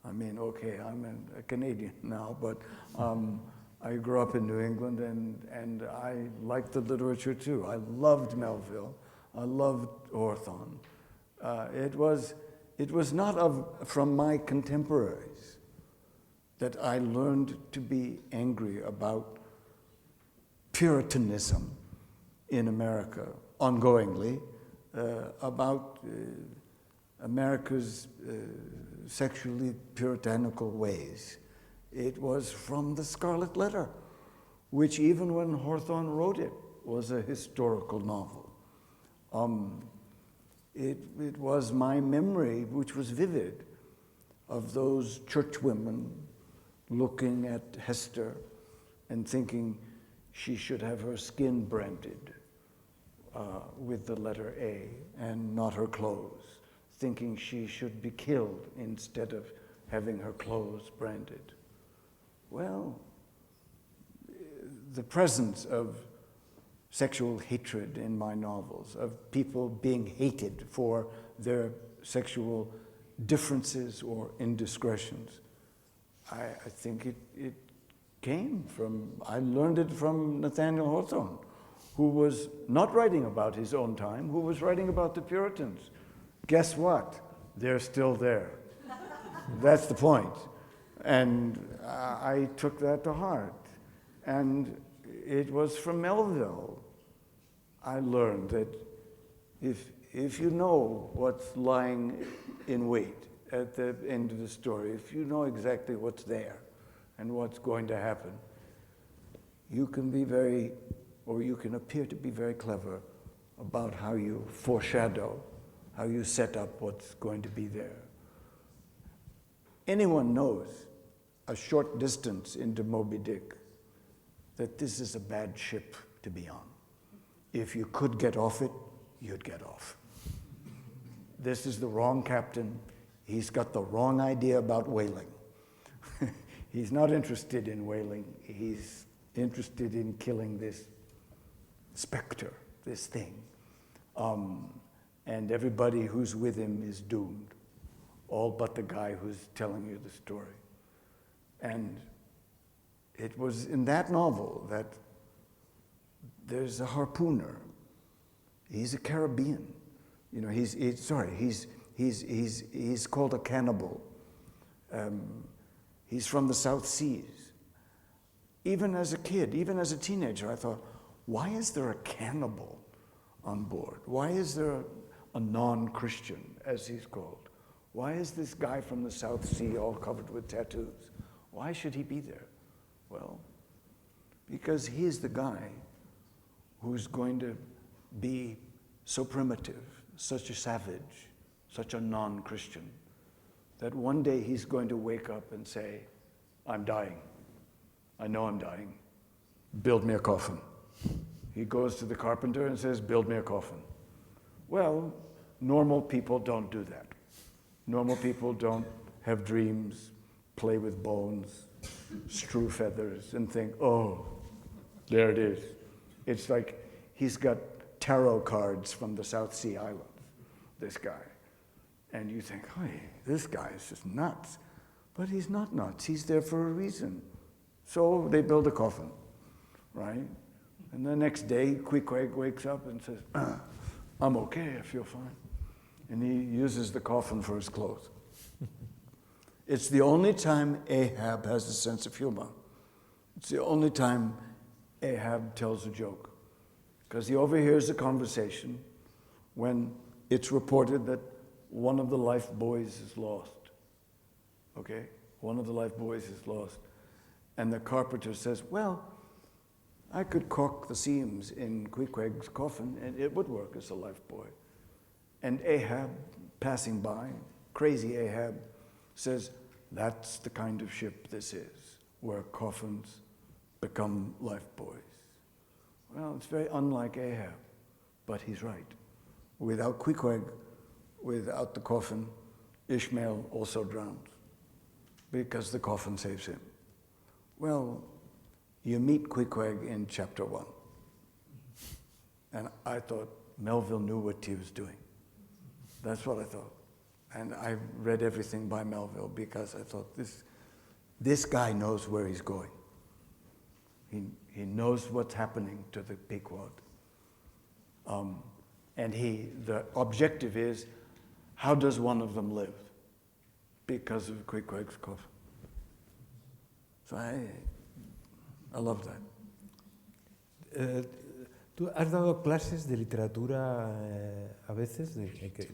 I mean, okay, I'm a Canadian now, but I grew up in New England, and I liked the literature too. I loved Melville. I loved Hawthorne. It was not from my contemporaries that I learned to be angry about Puritanism in America, ongoingly, about America's sexually puritanical ways. It was from the Scarlet Letter, which even when Hawthorne wrote it, was a historical novel. It was my memory, which was vivid, of those churchwomen looking at Hester and thinking she should have her skin branded with the letter A and not her clothes, thinking she should be killed instead of having her clothes branded. Well, the presence of sexual hatred in my novels, of people being hated for their sexual differences or indiscretions, I think it came from, I learned it from Nathaniel Hawthorne, who was not writing about his own time, who was writing about the Puritans. Guess what? They're still there. That's the point. And I took that to heart. And it was from Melville I learned that if you know what's lying in wait at the end of the story, if you know exactly what's there and what's going to happen, you can be very, or you can appear to be very clever about how you foreshadow, how you set up what's going to be there. Anyone knows a short distance into Moby Dick that this is a bad ship to be on. If you could get off it, you'd get off. This is the wrong captain. He's got the wrong idea about whaling. He's not interested in whaling. He's interested in killing this specter, this thing. And everybody who's with him is doomed, all but the guy who's telling you the story. And it was in that novel that there's a harpooner. He's a Caribbean. You know, he's called a cannibal. He's from the South Seas. Even as a kid, even as a teenager, I thought, Why is there a cannibal on board? Why is there a non-Christian, as he's called? Why is this guy from the South Sea all covered with tattoos? Why should he be there? Well, because he's the guy who's going to be so primitive, such a savage, such a non-Christian, that one day he's going to wake up and say, I'm dying. I know I'm dying. Build me a coffin. He goes to the carpenter and says, build me a coffin. Well, normal people don't do that. Normal people don't have dreams, play with bones, strew feathers, and think, oh, there it is. It's like he's got tarot cards from the South Sea Islands, this guy. And you think, hey, this guy is just nuts. But he's not nuts. He's there for a reason. So they build a coffin, right? And the next day, Queequeg wakes up and says, I'm okay, I feel fine. And he uses the coffin for his clothes. It's the only time Ahab has a sense of humor. It's the only time Ahab tells a joke. Because he overhears a conversation when it's reported that one of the life buoys is lost. Okay? One of the life buoys is lost. And the carpenter says, well, I could caulk the seams in Queequeg's coffin and it would work as a life buoy. And Ahab, passing by, crazy Ahab, says, that's the kind of ship this is, where coffins become life buoys. Well, it's very unlike Ahab, but he's right. Without Queequeg, without the coffin, Ishmael also drowns because the coffin saves him. Well, you meet Queequeg in chapter 1. And I thought Melville knew what he was doing. That's what I thought. And I read everything by Melville because I thought this guy knows where he's going. He knows what's happening to the Pequod. And the objective is, how does one of them live? Because of Queequeg's coffin. So I love that. ¿Tú has dado clases de literatura a veces, de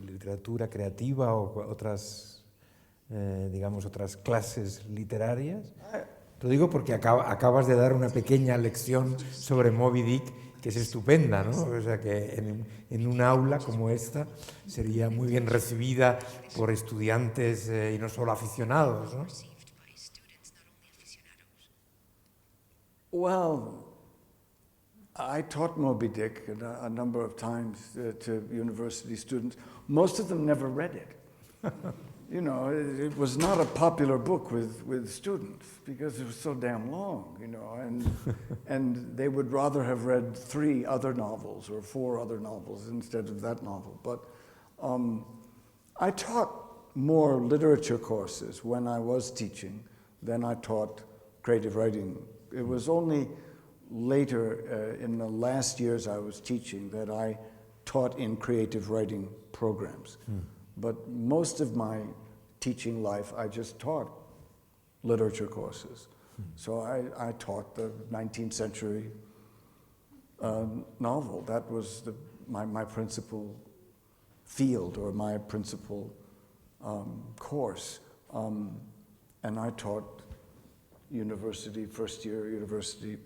literatura creativa o otras, digamos, otras clases literarias? Te lo digo porque acabas de dar una pequeña lección sobre Moby Dick que es estupenda, ¿no? O sea que en un aula como esta sería muy bien recibida por estudiantes y no solo aficionados, ¿no? Well, I taught Moby Dick a number of times to university students. Most of them never read it. You know, it was not a popular book with students because it was so damn long, you know, and they would rather have read 3 other novels or 4 other novels instead of that novel. But I taught more literature courses when I was teaching than I taught creative writing. It was only later, in the last years I was teaching, that I taught in creative writing programs. But most of my teaching life, I just taught literature courses. So I taught the 19th century novel. That was my principal field or my principal course. And I taught first year university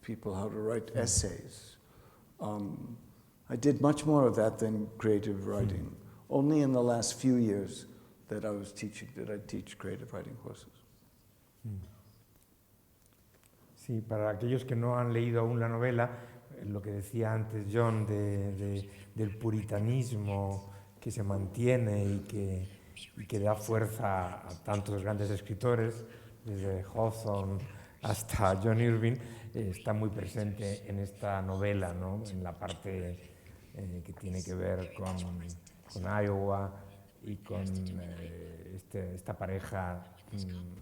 people how to write essays. I did much more of that than creative writing. Only in the last few years that I was teaching did I teach creative writing courses. Sí, para aquellos que no han leído aún la novela, lo que decía antes John del puritanismo que se mantiene y que da fuerza a tantos grandes escritores, desde Hawthorne hasta John Irving, está muy presente en esta novela, ¿no? En la parte que tiene que ver con Iowa y con esta pareja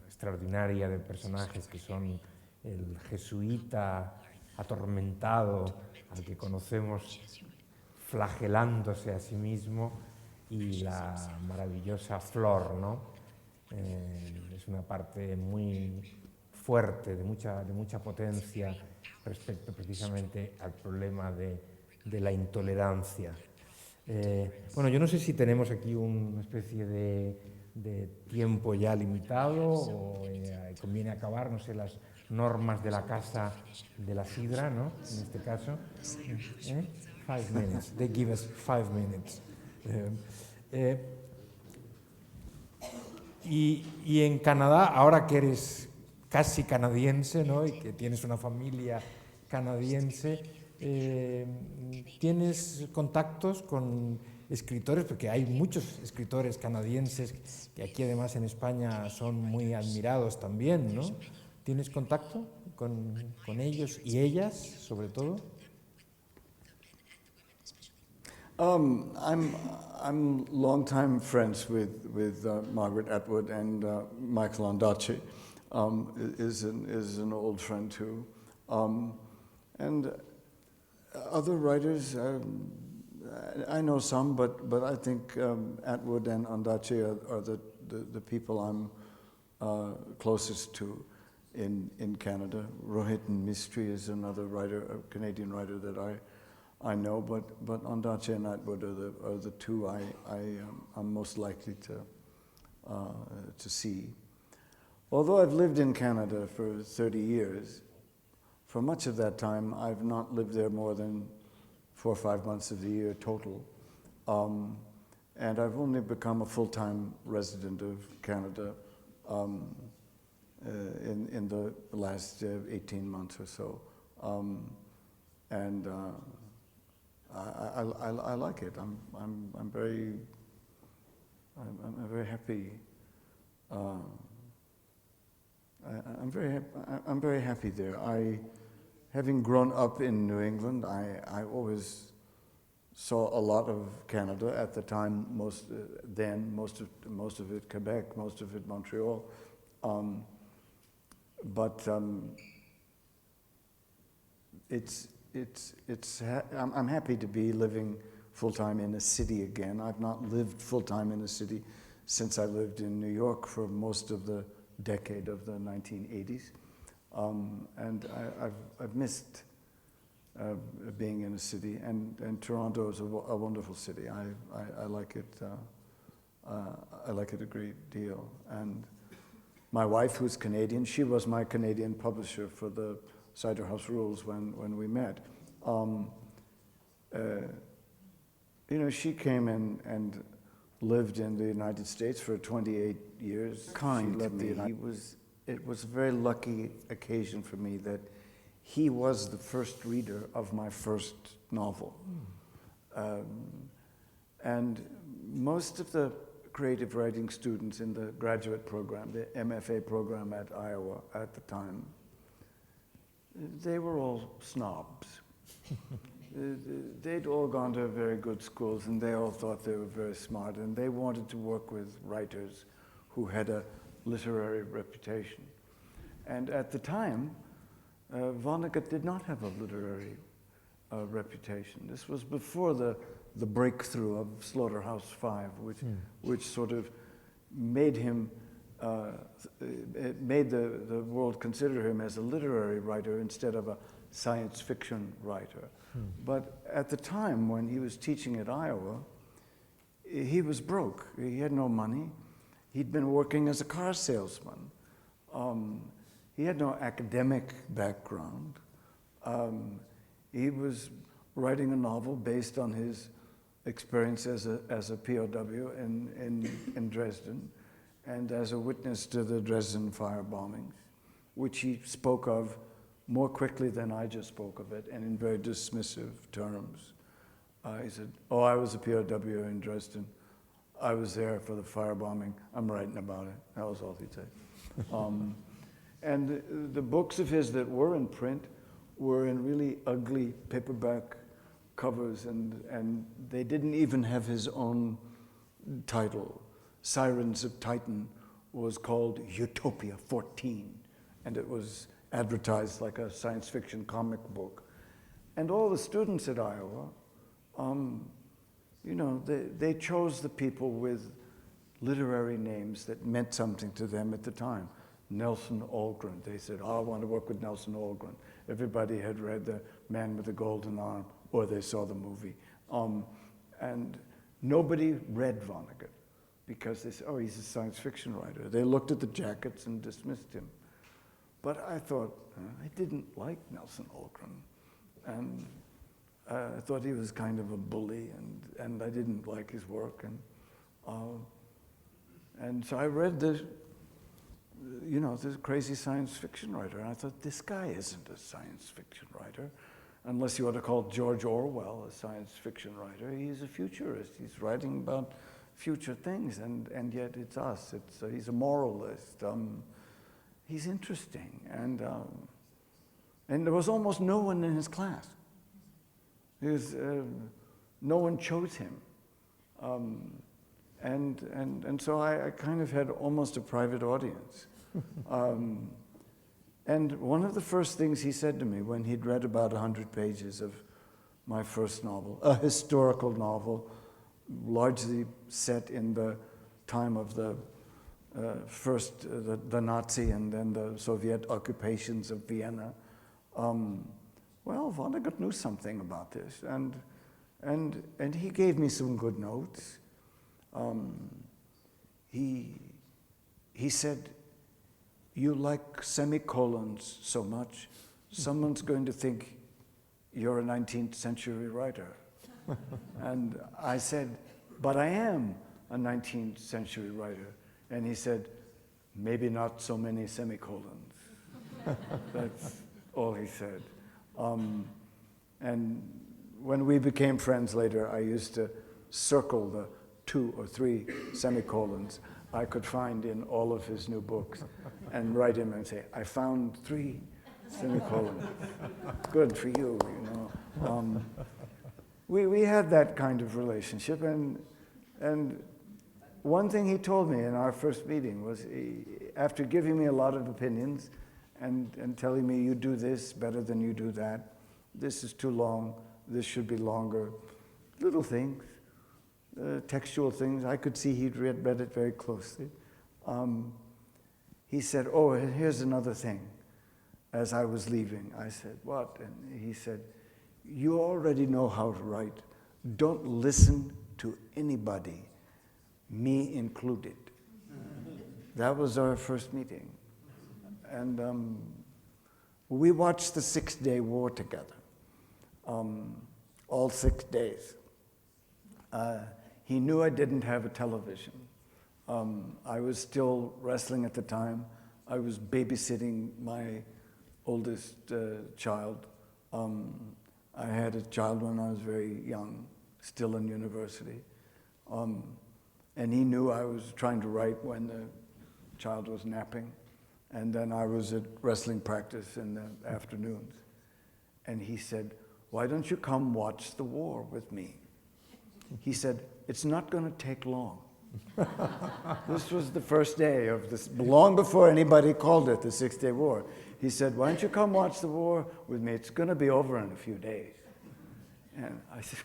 extraordinaria de personajes que son el jesuita atormentado al que conocemos flagelándose a sí mismo y la maravillosa Flor, ¿no? Es una parte muy fuerte, de mucha potencia respecto precisamente al problema de la intolerancia. Bueno, yo no sé si tenemos aquí una especie de tiempo ya limitado o conviene acabar, no sé, las normas de la Casa de la Sidra, ¿no? En este caso. 5 minutes. They give us 5 minutes. Y en Canadá, ahora que eres casi canadiense, ¿no? Y que tienes una familia canadiense, ¿tienes contactos con escritores? Porque hay muchos escritores canadienses que aquí además en España son muy admirados también, ¿no? ¿Tienes contacto con ellos y ellas, sobre todo? I'm longtime friends with Margaret Atwood, and Michael Ondaatje is an old friend too, and other writers. I know some, but I think Atwood and Ondaatje are the people I'm closest to in Canada. Rohit Mistry is another writer, a Canadian writer that I know, but Ondaatje and Atwood are the two I'm most likely to see. Although I've lived in Canada for 30 years, for much of that time I've not lived there more than 4 or 5 months of the year total, and I've only become a full-time resident of Canada in the last 18 months or so, and I like it. I'm very happy. I'm very happy there. Having grown up in New England, I always saw a lot of Canada at the time. Most of it Quebec, most of it Montreal, but I'm happy to be living full-time in a city again. I've not lived full-time in a city since I lived in New York for most of the decade of the 1980s. And I've missed being in a city, and Toronto is a wonderful city. I like it. I like it a great deal. And my wife, who's Canadian, she was my Canadian publisher for the Cider House Rules when we met. She came in and lived in the United States for 28 years. Kind to me. It was a very lucky occasion for me that he was the first reader of my first novel. And most of the creative writing students in the graduate program, the MFA program at Iowa at the time, they were all snobs. They'd all gone to very good schools, and they all thought they were very smart, and they wanted to work with writers who had a literary reputation. And at the time, Vonnegut did not have a literary reputation. This was before the breakthrough of Slaughterhouse-Five, which sort of made him, it made the world consider him as a literary writer instead of a science fiction writer. But at the time when he was teaching at Iowa, he was broke. He had no money. He'd been working as a car salesman. He had no academic background. He was writing a novel based on his experience as a POW in Dresden, and as a witness to the Dresden fire bombings, which he spoke of more quickly than I just spoke of it, and in very dismissive terms. He said, "Oh, I was a POW in Dresden. I was there for the firebombing. I'm writing about it." That was all he'd say. And the books of his that were in print were in really ugly paperback covers, and they didn't even have his own title. Sirens of Titan was called Utopia 14, and it was advertised like a science fiction comic book. And all the students at Iowa, they chose the people with literary names that meant something to them at the time. Nelson Algren. They said, oh, I want to work with Nelson Algren. Everybody had read The Man with the Golden Arm, or they saw the movie. And nobody read Vonnegut because they said, oh, he's a science fiction writer. They looked at the jackets and dismissed him. But I thought, I didn't like Nelson Algren. And I thought he was kind of a bully, and I didn't like his work. And so I read this, this crazy science fiction writer, and I thought, this guy isn't a science fiction writer, unless you want to call George Orwell a science fiction writer. He's a futurist. He's writing about future things, and yet it's us. He's a moralist. He's interesting, and there was almost no one in his class. No one chose him. And so I kind of had almost a private audience. And one of the first things he said to me when he'd read about 100 pages of my first novel, a historical novel, largely set in the time of the first the Nazi and then the Soviet occupations of Vienna. Well, Vonnegut knew something about this, and he gave me some good notes. He said, you like semicolons so much, someone's going to think you're a 19th century writer. And I said, but I am a 19th century writer. And he said, maybe not so many semicolons. That's all he said. And when we became friends later, I used to circle the 2 or 3 semicolons I could find in all of his new books and write him and say, I found 3 semicolons. Good for you, We had that kind of relationship, and one thing he told me in our first meeting was, after giving me a lot of opinions and telling me, you do this better than you do that, this is too long, this should be longer, little things, textual things. I could see he'd read it very closely. He said, oh, here's another thing. As I was leaving, I said, what? And he said, you already know how to write. Don't listen to anybody, me included. That was our first meeting. And we watched the 6-Day War together, all 6 days. He knew I didn't have a television. I was still wrestling at the time. I was babysitting my oldest child. I had a child when I was very young, still in university. And he knew I was trying to write when the child was napping. And then I was at wrestling practice in the afternoons. And he said, why don't you come watch the war with me? He said, it's not going to take long. This was the first day of this, long before anybody called it the 6-Day War. He said, why don't you come watch the war with me? It's going to be over in a few days. And I said,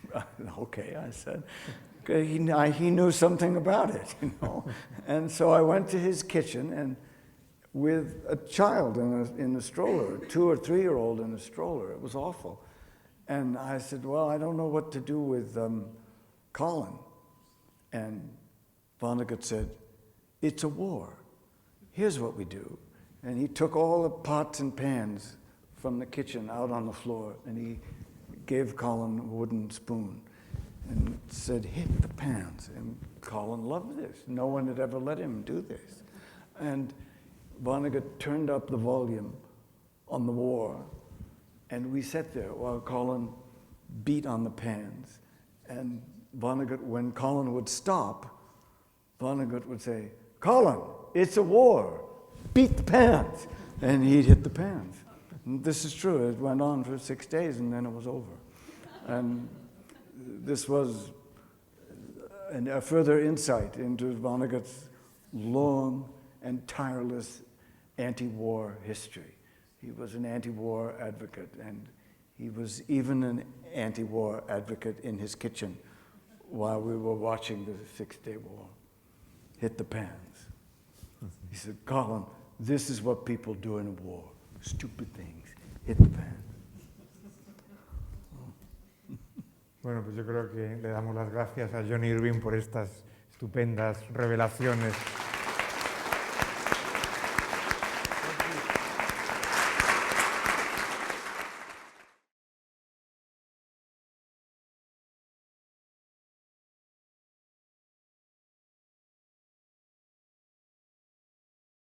okay, I said. He knew something about it, And so I went to his kitchen, and with a child in a stroller, a 2 or 3-year-old in a stroller. It was awful. And I said, well, I don't know what to do with Colin. And Vonnegut said, it's a war. Here's what we do. And he took all the pots and pans from the kitchen out on the floor, and he gave Colin a wooden spoon and said, hit the pans. And Colin loved this. No one had ever let him do this. And Vonnegut turned up the volume on the war, and we sat there while Colin beat on the pans. And Vonnegut, when Colin would stop, Vonnegut would say, Colin, it's a war. Beat the pans. And he'd hit the pans. And this is true. It went on for 6 days, and then it was over. And this was a further insight into Vonnegut's long and tireless anti-war history. He was an anti-war advocate, and he was even an anti-war advocate in his kitchen while we were watching the 6-Day War. Hit the pans. He said, Colin, This is what people do in a war. Stupid things. Hit the fan. Bueno, pues yo creo que le damos las gracias a John Irving por estas estupendas revelaciones